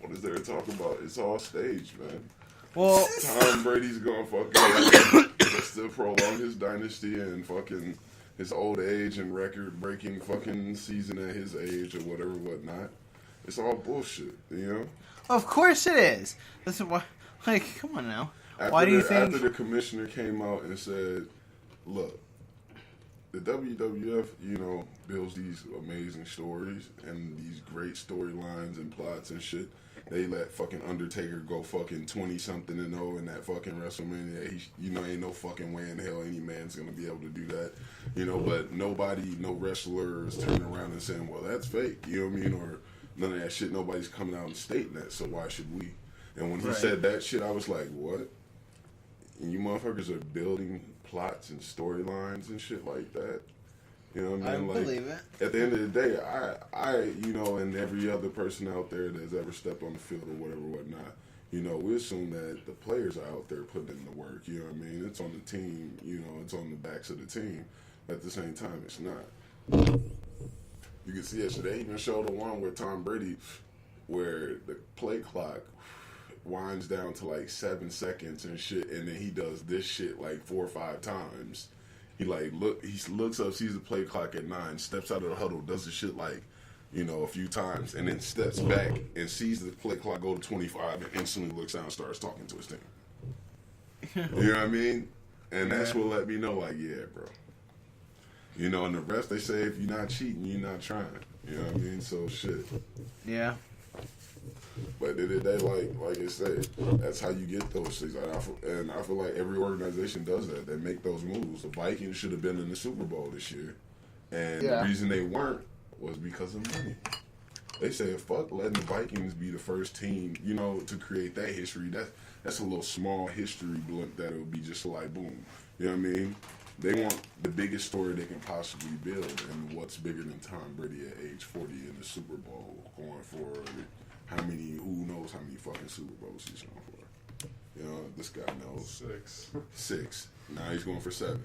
What is there to talk about? It's all staged, man. Well, Tom Brady's gonna fucking still prolong his dynasty and fucking his old age and record-breaking fucking season at his age or whatnot. It's all bullshit, you know. Of course it is. Listen, like, come on now. Why do you think? After the commissioner came out and said, "Look, the WWF, builds these amazing stories and these great storylines and plots and shit. They let fucking Undertaker go fucking 20-something-0 in that fucking WrestleMania. Ain't no fucking way in hell any man's gonna be able to do that. But nobody, no wrestler is turning around and saying, well, that's fake. You know what I mean? Or none of that shit. Nobody's coming out and stating that. So why should we? And when he said that shit, I was like, what? And you motherfuckers are building plots and storylines and shit like that. You know what I mean? I believe it. At the end of the day, I and every other person out there that's ever stepped on the field or whatnot, You know, we assume that the players are out there putting in the work. You know what I mean? It's on the team. You know, it's on the backs of the team. At the same time, it's not. You can see yesterday, they even showed the one where Tom Brady, where the play clock winds down to like 7 seconds and shit, and then he does this shit like 4 or 5 times. He looks up, sees the play clock at 9, steps out of the huddle, does the shit like, you know, a few times, and then steps back and sees the play clock go to 25 and instantly looks down and starts talking to his team. You know what I mean? And that's what let me know, like, yeah, bro. You know, and the rest, they say if you're not cheating, you're not trying. You know what I mean? So, shit. Yeah. But they like I said, that's how you get those things. And I feel like every organization does that. They make those moves. The Vikings should have been in the Super Bowl this year. And the reason they weren't was because of money. They said, fuck letting the Vikings be the first team, you know, to create that history. That's a little small history blunt that it would be just like, boom. You know what I mean? They want the biggest story they can possibly build. And what's bigger than Tom Brady at age 40 in the Super Bowl going forward? Who knows how many fucking Super Bowls he's going for? You know, this guy knows. 6. Now he's going for 7.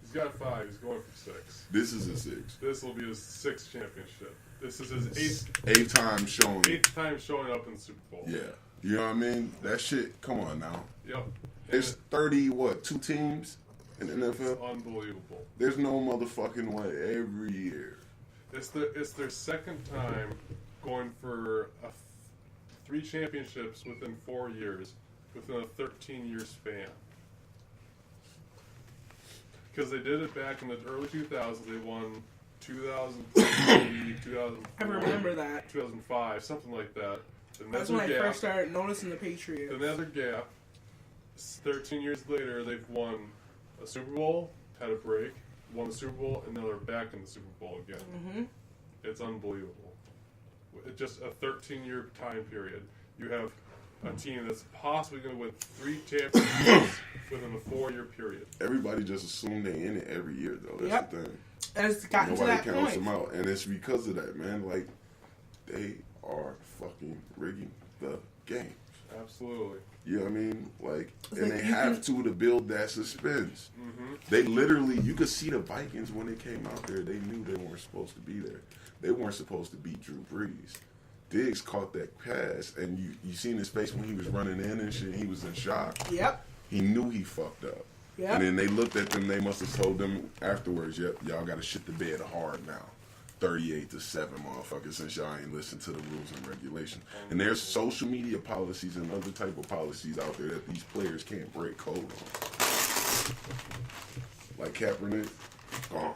He's got 5. He's going for 6. This is a 6. This will be his 6th championship. This is his 8th time showing. 8th time showing up in the Super Bowl. Yeah. You know what I mean? That shit, come on now. Yep. There's 2 teams in the NFL? It's unbelievable. There's no motherfucking way every year. It's their second time going for 3 championships within 4 years, within a 13-year span. Because they did it back in the early 2000s. They won 2003, 2004. I remember that. 2005, something like that. That's when I first started noticing the Patriots. Another gap. 13 years later, they've won a Super Bowl, had a break, won the Super Bowl, and now they're back in the Super Bowl again. Mm-hmm. It's unbelievable. It's just a 13-year time period. You have a team that's possibly going to win 3 championships within a 4-year period. Everybody just assumed they in it every year, though. That's the thing. And it's gotten to that point. Nobody counts them out, and it's because of that, man. Like, they are fucking rigging the game. Absolutely. You know what I mean? Like, and they have to build that suspense. Mm-hmm. They literally, you could see the Vikings when they came out there, they knew they weren't supposed to be there. They weren't supposed to beat Drew Brees. Diggs caught that pass, and you seen his face when he was running in and shit. He was in shock. Yep. He knew he fucked up. Yep. And then they looked at them. They must have told them afterwards, "Yep, y'all got to shit the bed hard now." 38-7, motherfuckers, since y'all ain't listen to the rules and regulations. And there's social media policies and other type of policies out there that these players can't break code on. Like Kaepernick, gone.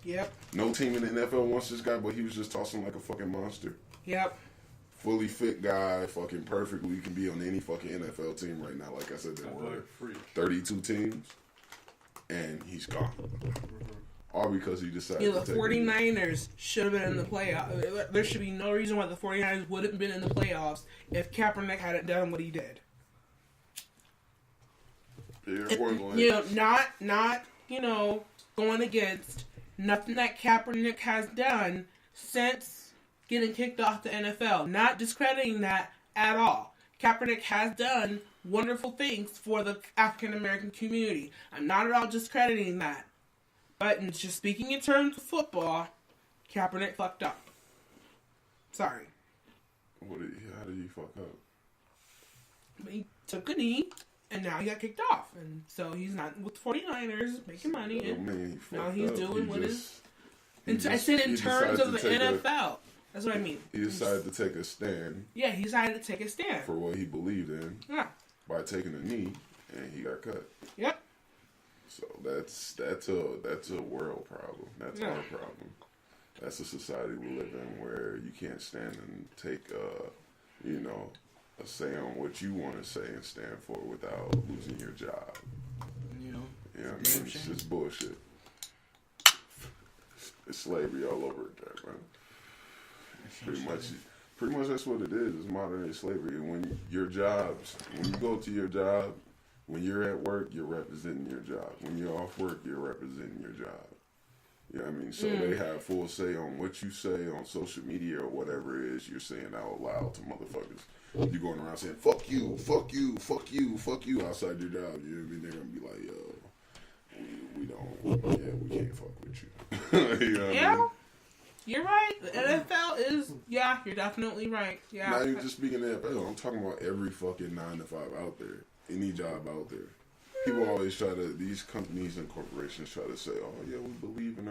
Yep. No team in the NFL wants this guy, but he was just tossing like a fucking monster. Yep. Fully fit guy, fucking perfectly can be on any fucking NFL team right now. Like I said, there were 32 teams, and he's gone. All because he decided the 49ers should have been in the playoffs. There should be no reason why the 49ers wouldn't have been in the playoffs if Kaepernick hadn't done what he did. Not going against nothing that Kaepernick has done since getting kicked off the NFL. Not discrediting that at all. Kaepernick has done wonderful things for the African American community. I'm not at all discrediting that. But just speaking in terms of football, Kaepernick fucked up. Sorry. How did he fuck up? He took a knee, and now he got kicked off. And so he's not with the 49ers making money. And now he's doing what is... I said in terms of the NFL. That's what I mean. He decided to take a stand. Yeah, he decided to take a stand. For what he believed in. Yeah. By taking a knee, and he got cut. Yep. So that's a world problem. That's our problem. That's a society we live in where you can't stand and take a say on what you want to say and stand for without losing your job. You know what I mean? It's just bullshit. It's slavery all over again, man. Pretty much that's what it is. It's modern day slavery. And when you go to your job, when you're at work, you're representing your job. When you're off work, you're representing your job. You know what I mean? So they have full say on what you say on social media or whatever it is you're saying out loud to motherfuckers. You going around saying, fuck you, fuck you, fuck you, fuck you outside your job. You know what I mean? They're going to be like, yo, we can't fuck with you. You know what I mean? You're right. The NFL is, you're definitely right. Yeah. Not even just speaking of NFL, I'm talking about every fucking 9 to 5 out there. Any job out there. People always these companies and corporations try to say, oh yeah, we believe in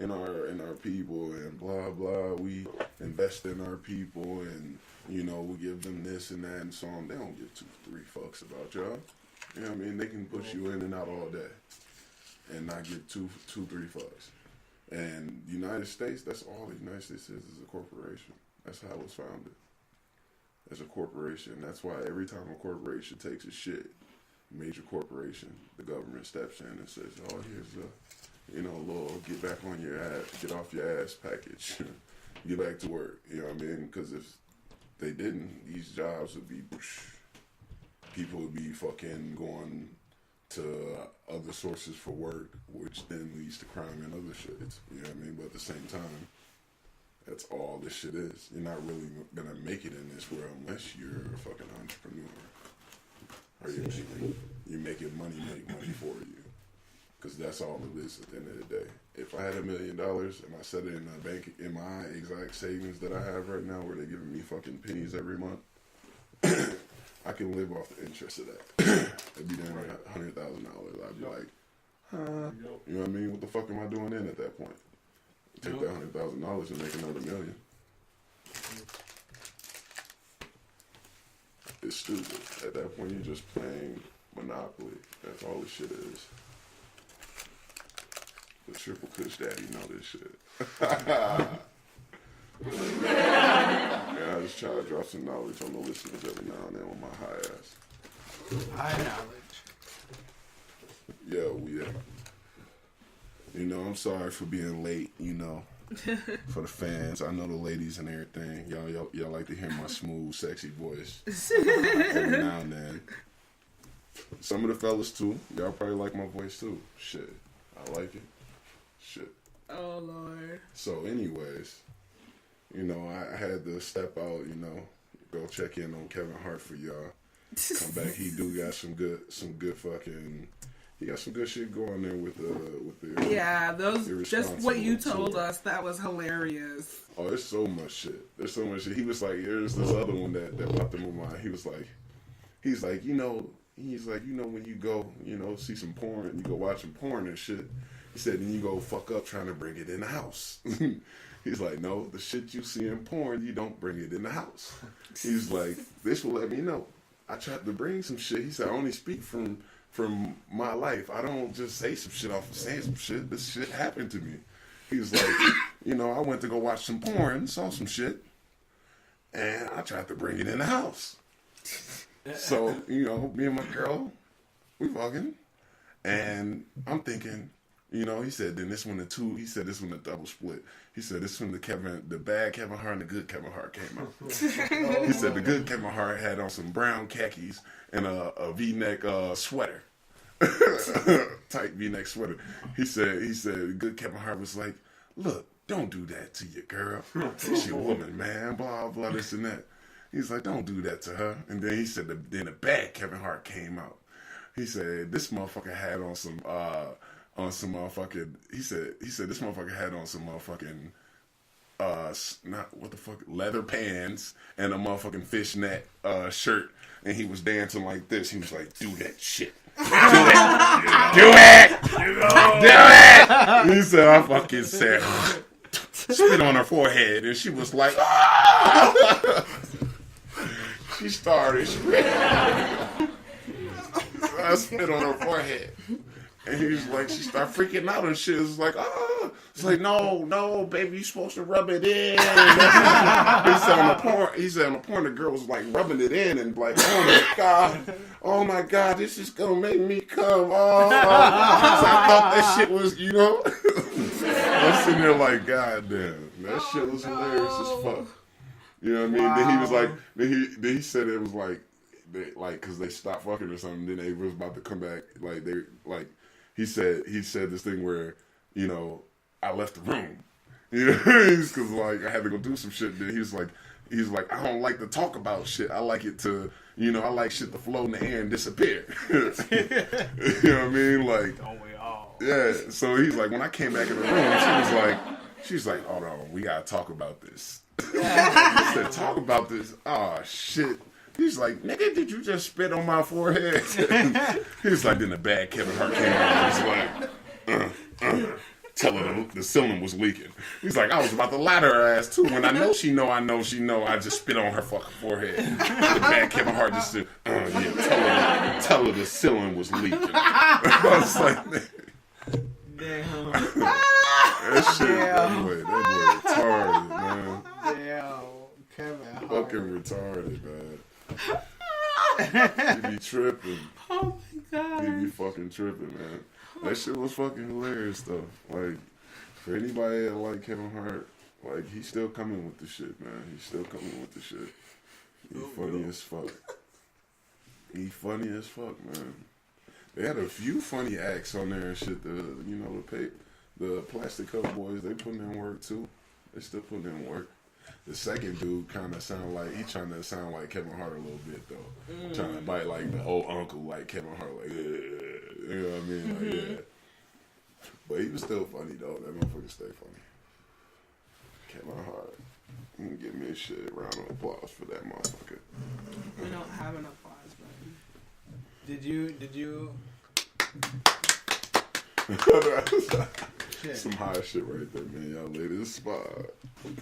our people and blah blah. We invest in our people and we give them this and that and so on. They don't give 2-3 fucks about y'all. You know what I mean? They can push you in and out all day and not give 2-3 fucks. And the United States, that's all the United States is a corporation. That's how it was founded. As a corporation. That's why every time a corporation takes a shit, major corporation, the government steps in and says, oh, here's a little get back on your ass, get off your ass package. Get back to work. You know what I mean? Because if they didn't, these jobs would be, people would be fucking going to other sources for work, which then leads to crime and other shit. You know what I mean? But at the same time, that's all this shit is. You're not really gonna make it in this world unless you're a fucking entrepreneur. Or you're making money make money for you. Because that's all it is at the end of the day. If I had $1 million and I set it in a bank in my exact savings that I have right now where they're giving me fucking pennies every month, I can live off the interest of that. It'd be down to $100,000. I'd be like, huh? You know what I mean? What the fuck am I doing then at that point? Take that $100,000 and make another $1 million. It's stupid. At that point, you're just playing Monopoly. That's all this shit is. The Triple Kush Daddy know this shit. I just try to drop some knowledge on the listeners every now and then with my high ass. High knowledge. Yeah. I'm sorry for being late, for the fans. I know the ladies and everything. Y'all like to hear my smooth, sexy voice every now and then. Some of the fellas too. Y'all probably like my voice too. Shit. I like it. Shit. Oh Lord. So anyways, I had to step out, go check in on Kevin Hart for y'all. Come back, he do got some good fucking. He got some good shit going there with the. Yeah, those just what you told us. That was hilarious. Oh, there's so much shit. There's so much shit. He was like, there's this other one that popped in my mind. He's like, when you go, see some porn, you go watch some porn and shit. He said, then you go fuck up trying to bring it in the house. He's like, no, the shit you see in porn, you don't bring it in the house. He's like, this will let me know. I tried to bring some shit. He said, I only speak from my life. I don't just say some shit off of saying some shit. This shit happened to me. He was like, I went to go watch some porn, saw some shit, and I tried to bring it in the house. So, me and my girl, we fucking, and I'm thinking, he said, then this one he said this one a double split. He said this one the bad Kevin Hart and the good Kevin Hart came out. He said the good Kevin Hart had on some brown khakis and a V-neck sweater. Tight V-neck sweater. He said the good Kevin Hart was like, look, don't do that to your girl. She a woman, man, blah, blah, this and that. He's like, don't do that to her. And then he said, then the bad Kevin Hart came out. He said, this motherfucker had on some motherfucking, he said this motherfucker had on some motherfucking, leather pants and a motherfucking fishnet shirt. And he was dancing like this. He was like, do that shit. Do it. Do it. He said, I fucking said, spit on her forehead. And she was like, oh! She started screaming. I spit on her forehead. And he was like, she started freaking out and shit. It's like, oh. It's like, no, baby, you supposed to rub it in. He said on the porn, the girl was like rubbing it in and like, oh my God, this is gonna make me come. Oh. So I thought that shit was, I'm sitting there like, God damn, that shit was hilarious as fuck. You know what I mean? Wow. Then he was like, then he said it was like, because they stopped fucking or something. Then they was about to come back. He said this thing where, I left the room. You know, because like I had to go do some shit. Then he's like, I don't like to talk about shit. I like it to, I like shit to float in the air and disappear. You know what I mean? Like, don't we all? Yeah. So he's like, when I came back in the room, she's like, oh no, we gotta talk about this. I said, talk about this. Oh shit. He's like, nigga, did you just spit on my forehead? He's like, then the bad Kevin Hart came out. He's like, tell her the ceiling was leaking. He's like, I was about to lie to her ass too. When I know she know, I just spit on her fucking forehead. The bad Kevin Hart just said, yeah, tell her the ceiling was leaking. I was like, damn. That shit, that boy retarded, man. Damn, Kevin Hart. Fucking retarded, man. He be tripping. Oh my god. He be fucking tripping, man. That shit was fucking hilarious, though. Like, for anybody that like Kevin Hart, like, he's still coming with the shit, man. He's still coming with the shit. He funny as fuck. He funny as fuck, man. They had a few funny acts on there and shit. The Plastic Cup Boys, they putting in work, too. They still putting in work. The second dude kind of sound like, he trying to sound like Kevin Hart a little bit, though. Trying to bite like the old uncle like Kevin Hart, like, you know what I mean? Like, yeah. But he was still funny, though. That motherfucker stay funny. Kevin Hart. Give me a shit. Round of applause for that motherfucker. We don't have an applause button. Did you? Some high shit right there, man. Y'all laid this spot.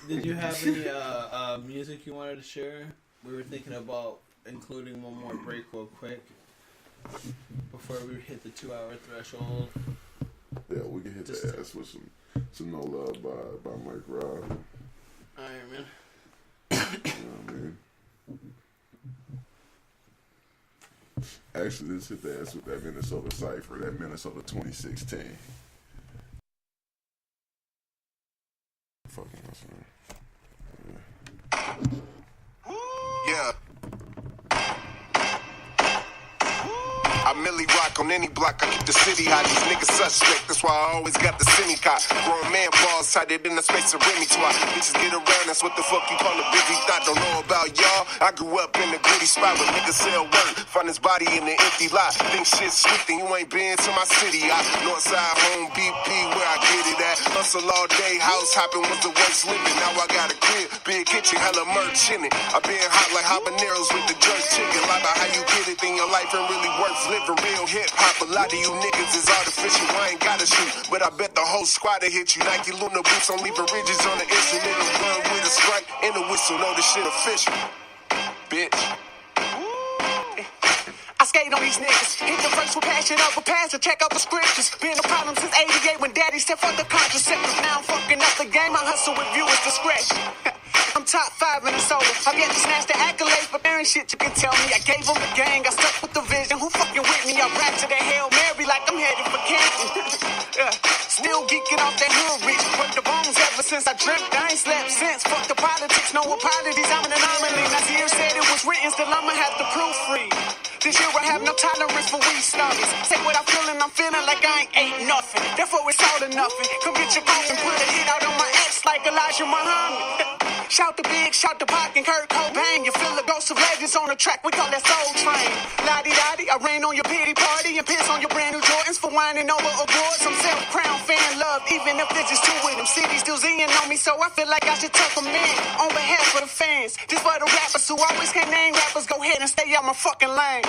Did you have any music you wanted to share? We were thinking about including one more break real quick before we hit the 2-hour threshold. Yeah, we can hit the ass with some No Love by Mike Rob. Alright, man. You know what I mean? Actually, let's hit the ass with that Minnesota Cypher, that Minnesota 2016. Fucking awesome. Yeah. I merely rock on any block. I keep the city hot. These niggas suspect. That's why I always got the semi cop. Grown man balls tighter than the space of Remy twat. Bitches get around. That's what the fuck you call a busy thought. Don't know about y'all. I grew up in the gritty spot where niggas sell work. Find his body in the empty lot. Think shit sweet, then you ain't been to my city. Northside home BP where I get it at. Hustle all day. House hopping was the worst living. Now I got a crib. Big kitchen. Hella merch in it. I been hot like habaneros with the jerk chicken. Lie about how you get it. Then your life ain't really worth living. Real hip hop, a lot of you niggas is artificial. I ain't gotta shoot, but I bet the whole squad will hit you. Nike Luna boots on leaving ridges on the instrument. A gun with a strike and a whistle. Know this shit official, bitch. I skate on these niggas. Hit the verse with passion over passion. Check out the scriptures. Been a problem since '88 when daddy said fuck the contraceptives. Now I'm fucking up the game. I hustle with viewers' discretion. I'm top 5 in the soda. I get to snatch the accolades, but there ain't shit you can tell me. I gave them the gang, I stuck with the vision. Who fucking with me? I rap to the Hail Mary like I'm headed for Canton. Yeah. Still geeking off that hood reach. Worked the bones ever since I dreamt. I ain't slept since. Fuck the politics, no apologies. I'm an anomaly. Nazir said it was written, still I'ma have to proofread. This year I have no tolerance for weed snobbies. Say what I feel and I'm feeling like I ain't ate nothing. Therefore it's all or nothing. Come get your coffin, put a hit out on my ex like Elijah Muhammad. Shout the Big, shout the Pac and Kurt Cobain. You feel the ghost of legends on the track, we call that Soul Train. Lottie-dottie, I rain on your pity party and piss on your brand new Jordans for whining over awards. I'm self-crowned fan love, even if there's just two of them. Cities still zinging on me, so I feel like I should tuck them in. On behalf of the fans, just for the rappers who always can't name rappers, go ahead and stay out my fucking lane.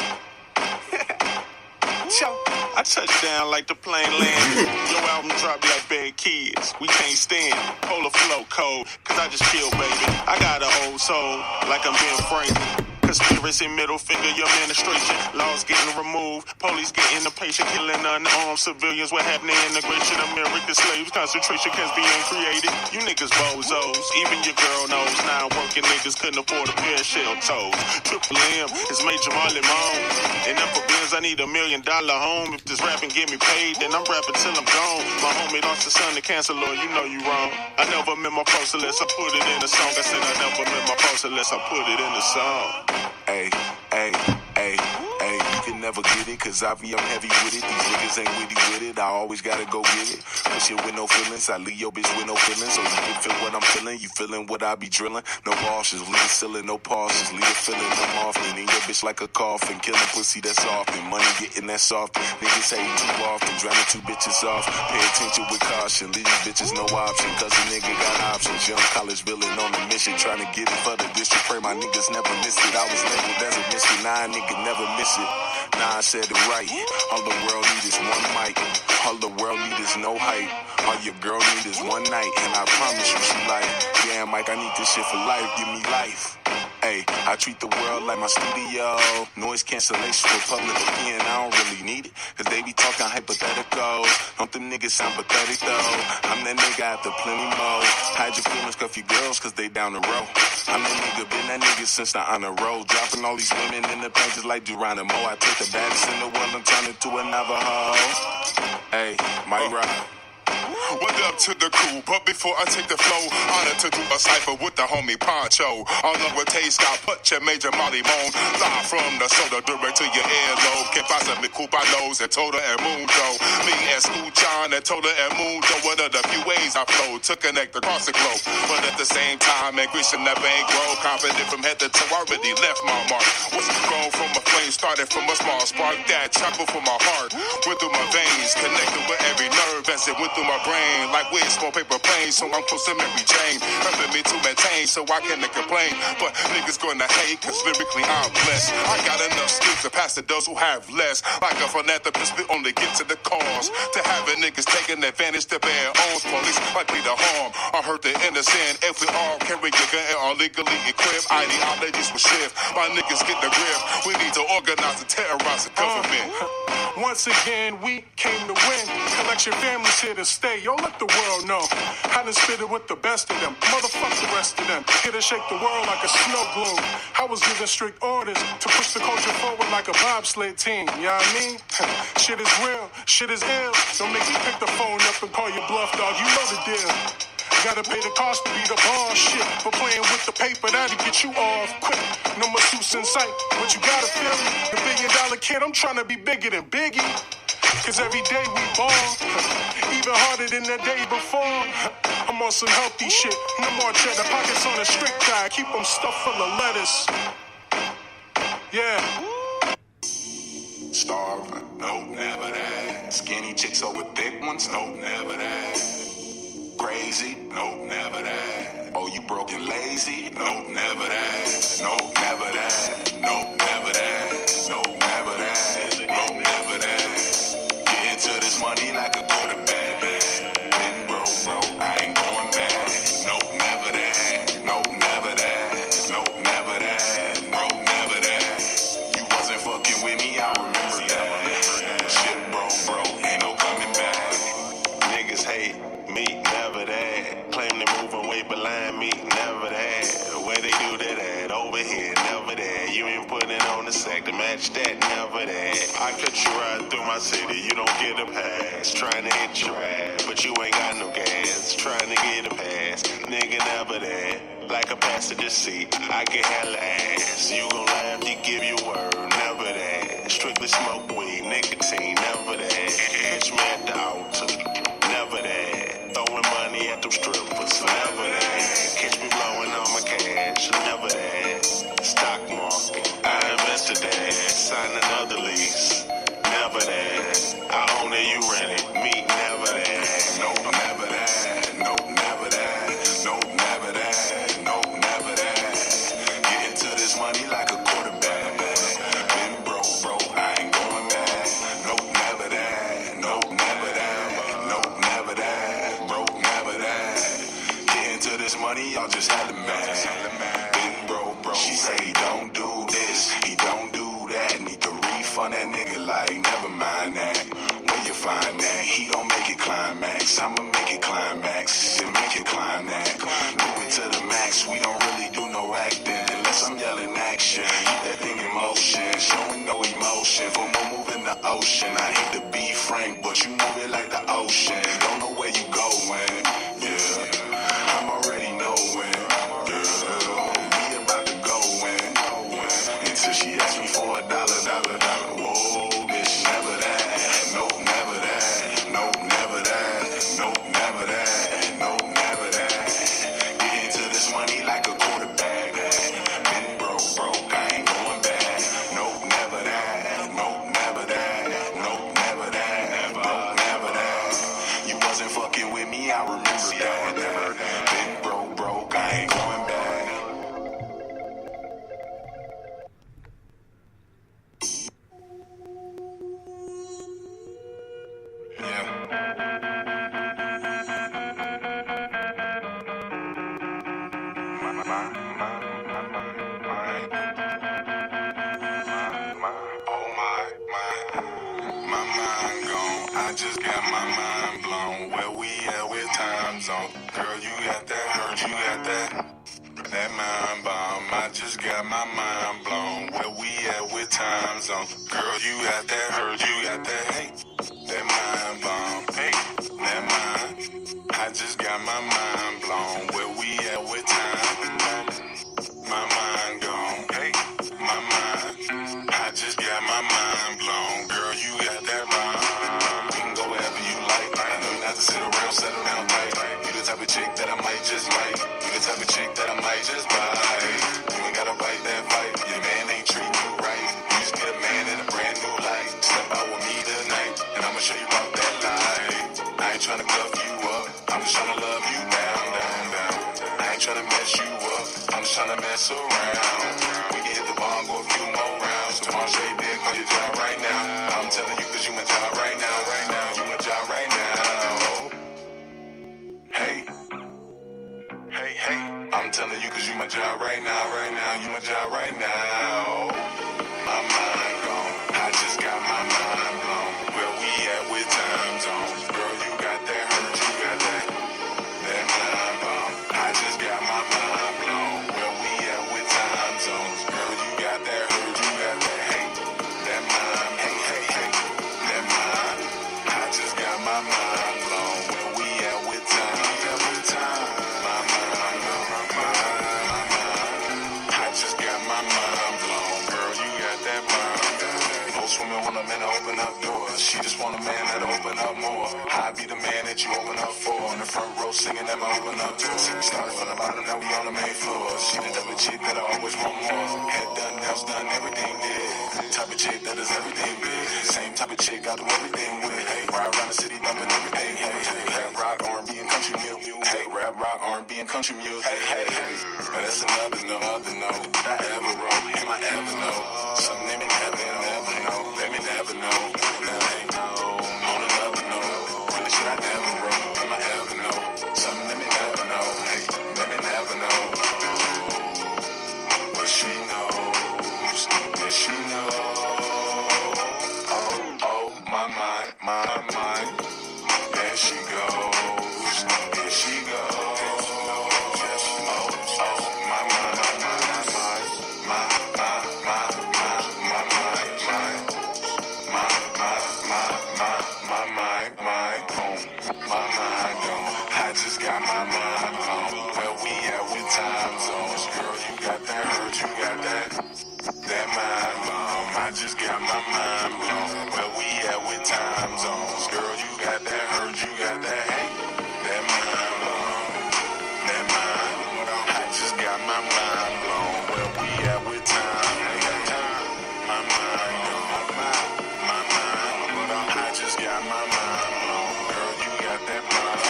I touch down like the plane landed. Your album drop like bad kids. We can't stand it. Polar flow code, cause I just kill, baby. I got an old soul, like I'm being Franklin. Conspiracy, middle finger, your administration. Laws getting removed. Police getting the patient, killing unarmed civilians. What happened to integration? American slaves, concentration camps being created. You niggas bozos. Even your girl knows. Now working niggas couldn't afford a pair of shell toes. Triple M is Major Marley Moan. And up for Benz, I need $1 million home. If this rapping get me paid, then I'm rapping till I'm gone. My homie lost his son to cancer, Lord, you know you wrong. I never meant my post unless I put it in a song. I said I never meant my post unless I put it in a song. Hey, hey, hey, hey, you can never get it, cause I'm heavy with it. These niggas ain't witty with it, I always gotta go get it. Push it with no feelings, I leave your bitch with no feelings. So you can feel what I'm feeling, you feeling what I be drilling. No pauses, leave it ceiling, no pauses, leave it feeling. I'm often in your bitch like a coffin, killing pussy that's often. Money getting that soft, niggas hate too often, drowning two bitches off. Pay attention with caution, leave these bitches no option, cause a nigga got options. Young college villain on a mission, trying to get it for the district. Pray my niggas never miss it. I was labeled as a mystery, nah, nigga never miss it. Nah, I said it right. All the world need is one mic. All the world need is no hype. All your girl need is one night, and I promise you she like, damn, Mike, I need this shit for life. Give me life. Ay, I treat the world like my studio. Noise cancellation for public opinion, I don't really need it, cause they be talking hypotheticals. Don't them niggas sound pathetic though? I'm that nigga after plenty more. Hide your feelings, cuff your girls, cause they down the road. I'm that nigga, been that nigga since the honor roll. Dropping all these women in the pages like Geronimo. I take the baddest in the world and turn it to a Navajo. Hey, my ride. What up to the crew? But before I take the flow, honored to do a cypher with the homie Poncho. Along with Tay Scott, put your major Molly Moan. Live from the soda, direct to your earlobe. Que pasa mi cubanos and Toda and Mundo. Me and Scoochon and Toda and Mundo. One of the few ways I flow to connect across the globe. But at the same time, man, Christian that ain't grow. Confident from head to toe, already left my mark. Was grown from a flame, started from a small spark. That chopper from my heart. Went through my veins, connected with every nerve as it went through my brain, like weed, small paper planes, so I'm close to Mary Jane, helping me to maintain, so I can't complain, but niggas gonna hate, cause lyrically I'm blessed. I got enough skills to pass to those who have less, like a philanthropist, we only get to the cause, to having niggas taking advantage to bear owns, police likely to harm, I hurt the innocent, if we all carry a gun and are legally equipped, ideologies will shift, my niggas get the grip, we need to organize and terrorize the government. Once again, we came to win. Collection families here to stay. Yo, let the world know. I done spit it with the best of them. Motherfuck the rest of them. Here to shake the world like a snow globe. I was given strict orders to push the culture forward like a bobsled team. You know what I mean? Shit is real. Shit is ill. Don't make me pick the phone up and call you bluff, dog. You know the deal. Gotta pay the cost to be the boss, shit. For playing with the paper, that'll get you off quick. No more suits in sight, but you gotta feel me. The $1 billion kid, I'm trying to be bigger than Biggie. Cause every day we ball, even harder than the day before. I'm on some healthy shit, no more cheddar. Pockets on a strict diet, keep them stuffed full of lettuce. Yeah. Starving, nope, never that. Skinny chicks over thick ones, nope, never that. Crazy, nope, never that. Oh, you broke and lazy, nope, never that. Nope, never that. Nope, never that. Nope, never that. Nope, never that. Get into this money like a quarterback. Been broke, I ain't going back. Nope, never that. Nope, never that. Nope, never that. Nope, never that. You wasn't fucking with me, I remember that. Shit broke, ain't no coming back. Niggas hate me, never that. Claim they moving way behind me, never that. The way they do that over here, never that. You ain't putting it on the sack to match that, never that. I cut you right through my city, you don't get a pass. Trying to hit your ass, but you ain't got no gas. Trying to get a pass, nigga, never that. Like a passenger seat, I get hella ass. You gon' laugh, you give your word, never that. Strictly smoke weed, nicotine, never that. Catch me at the altar, never that. Throwing money at them strippers, never that. Catch me blowing all my cash, never that. Stock market, I invested that. Sign another lease, never that. I own it, you rent it, me, never that. Nope, never that. Nope, never that. Nope, never that. Nope, never that. Get into this money like a quarterback. Been broke, I ain't going back. Nope, never that. Nope, never that. Nope, never that. Broke, never that. Get into this money, y'all just had to match. Been broke, she say he don't do this, he don't do that. Need to refund that nigga like, never mind that. Where you find that? He don't make it climax, I'ma make it climax. Then make it climb that. Move it to the max, we don't really do no acting unless I'm yelling action. Keep that thing in motion, showing no emotion. For more moving the ocean, I hate to be frank, but you move it like the ocean. Don't know where you going, yeah. I'm already knowing, yeah. We about to go in, until she asks me for $1. Whoa. I just got my mind blown. Where we at with time zone? Girl, you got that hurt, you got that mind bomb. I just got my mind blown. Where we at with time zone? Girl, you got that hurt, you got that mind bomb. Hey, that mind. I just got my mind blown. Where we at with time? My mind gone. Hey, my mind. I just got my mind blown. Girl, you got that bomb. We can go wherever you like. I know not to sit around, settle down tight. You the type of chick that I might just like. You the type of chick that I might just buy. You ain't gotta fight that fight. Your man ain't treating you right. You just get a man in a brand new light. Step out with me tonight, and I'ma show you about that light. I ain't tryna cuff you up. I'm just tryna love you down, down, down. I ain't tryna mess you up. I'm just tryna mess around. We can hit the bar and go a few more rounds. Tomorrow straight dick on your job right now. I'm telling you cause you my job right now, right now. You my job right now. Hey. Hey, hey. I'm telling you cause you my job right now, right now. You my job right now. My mind gone. I just got my mind blown. Where we at with time zones? Girl, you got that hurt, you got that mind bomb. I just got my mind blown. Where we at with time zones? Girl, you got that hurt, you got that hate. That mind, hey, hey, hey. That mind. I just got my mind blown. Where we at with time? My mind gone. I just got my mind blown. Girl, you got that mind. Most women want a man to open up doors. She just want a man that open up more. I be the man that you open up for. In the front row singing that my open up doors. Started from the bottom, now we on the main floor. She the type of chick that I always want more. Head done, nails done, everything did. Type of chick that does everything big. Same type of chick I do everything with. Hey, ride around the city bumping everything. Hey, hey, rap, rock, R&B and country music. Hey, rap, rock, R&B and country music. Hey, hey, hey. But that's another no, other no. I ever wrote, am I ever know? Something they may never know. Let me never know. On another note, really shit I never wrote. Am I ever know? Something let me never know. Hey, let me never know. But she knows. Yeah, she knows. Oh, my mind, my mind. There she goes. There she goes. Oh, my mind, my mind, my mind gone. I just got my mind blown. Where we at with time zones? Girl, you got that hurt, you got that mind blown. I just got my mind blown. Where we at with time zones? Girl, you got that hurt, you got that hate. That mind blown. That mind blown. I just got my mind blown. Where we at with time? My mind gone. My mind blown. I just got my mind blown. Girl, you got that mind.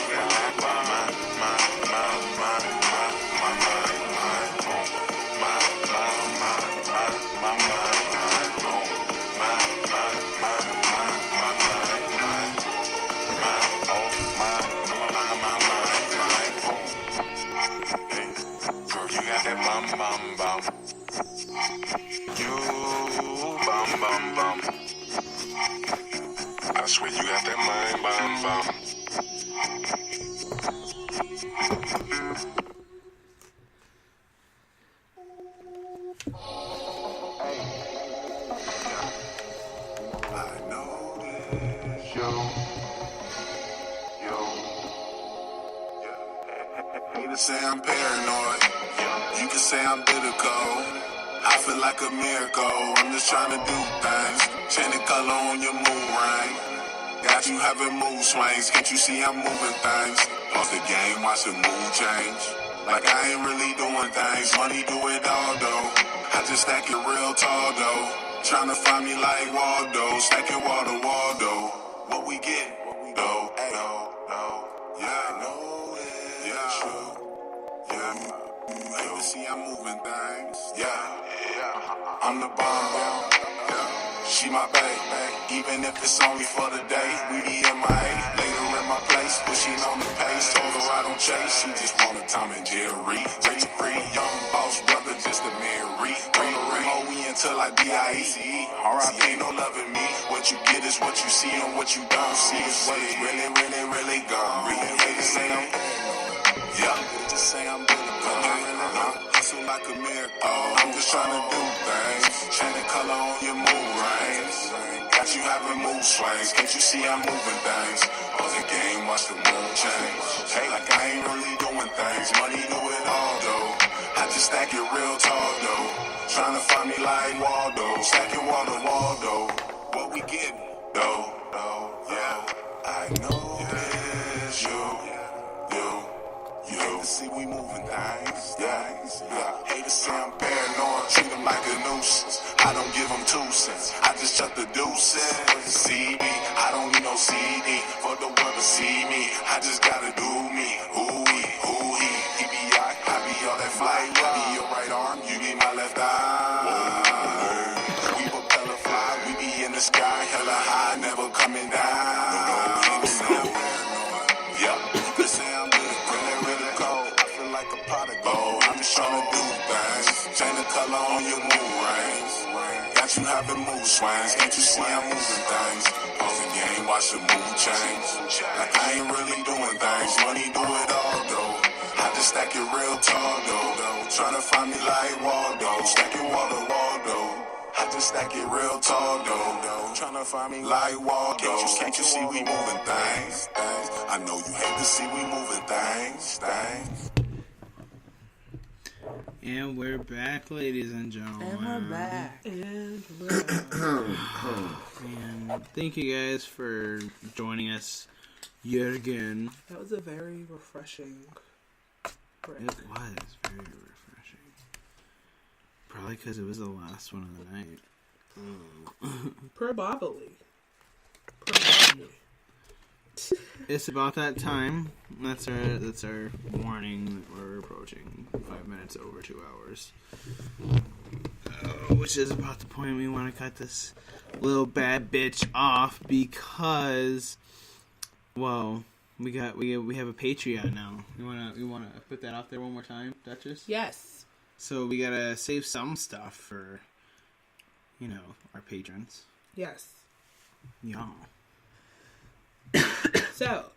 I swear you got that mind bomb. I know this, Haters say I'm paranoid. You can say I'm bitter cold. I feel like a miracle. I'm just trying to do things. Change the color on your mood ring. Got you having mood swings. Can't you see I'm moving things? Pause the game, watch the mood change. Like I ain't really doing things. Money do it all though. I just stack it real tall though. Trying to find me like Waldo. Stack it wall to wall though. What we get? Though. Yeah, I know it. Yeah, true. Yeah, you can see I'm moving things. Yeah, I'm the bomb. Yeah, she my babe. Even if it's only for the day, we be in my A. Later in my place, pushing on the pace. Told her I don't chase. She just want a Tom and Jerry. Rich free, young boss brother, just a marry. Oh, we into feel like B.I.E. R.I.P. Ain't no loving me. What you get is what you see, and what you don't see is what is really, really, really gone. Really say I'm yeah, just say I'm really gone. Hustle like a miracle. I'm just trying to do things. Change the color on your mood rings. Got you having mood swings. Can't you see I'm moving things? Pause the game, watch the mood change. Hey, like I ain't really doing things. Money do it all though. I just stack it real tall though. Trying to find me like Waldo. Stacking wall to wall though. What we getting though? Yeah, I know this you. Hate to see we moving things. Yeah. Hate to see I'm paranoid. Treat them like a nuisance. I don't give them 2 cents. I just chuck the deuces. CB, I don't need no CD for the world to see me. I just gotta do me. Ooh-wee. He be I be all that flight. I be your right arm, you be my left eye. We propeller fly, we be in the sky, hella high, never coming down. Yep, they say I'm really cold. I feel like a pot of gold. I'm just trying to do things. Change the color on your mood rings. Got you having mood swings. Can't you see I'm moving things? Pause the game, watch the mood change. Like I ain't really doing things. Money do it all though. I just stack it real tall though. Tryna find me like Waldo. Stack it wall to Waldo. I just stack it real tall though. Tryna find me like Waldo. Can't you see we moving things? I know you hate to see we moving things. And we're back, ladies and gentlemen. And we're back. And thank you guys for joining us yet again. That was a very refreshing break. It was very refreshing. Probably because it was the last one of the night. Probably. It's about that time. That's our warning that we're approaching 5 minutes over 2 hours. Which is about the point we want to cut this little bad bitch off because, well, we have a Patreon now. We wanna put that out there one more time, Duchess? Yes. So we gotta save some stuff for, our patrons. Yes. Yeah. So,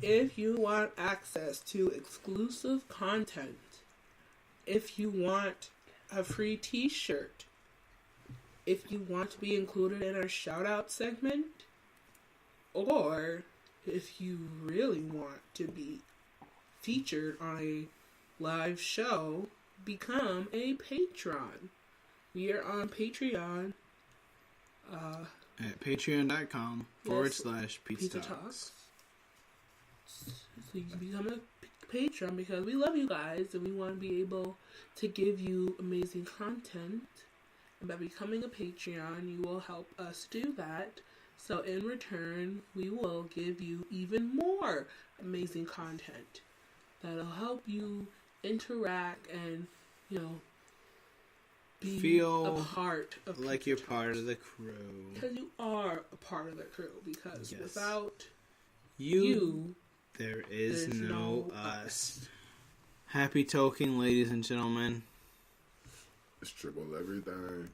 if you want access to exclusive content, if you want a free t-shirt, if you want to be included in our shout-out segment, or if you really want to be featured on a live show, become a patron. We are on Patreon. At patreon.com/Pizza Talks. So you can become a patron because we love you guys and we want to be able to give you amazing content. And by becoming a Patreon, you will help us do that. So in return, we will give you even more amazing content that'll help you interact and, feel a part of like you're part of the crew. Because you are a part of the crew. Because without you, there is no us. Happy token, ladies and gentlemen. It's triple everything.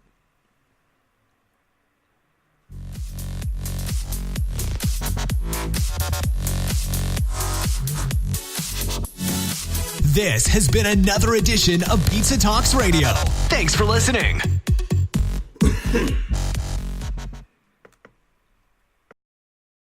This has been another edition of Pizza Talks Radio. Thanks for listening.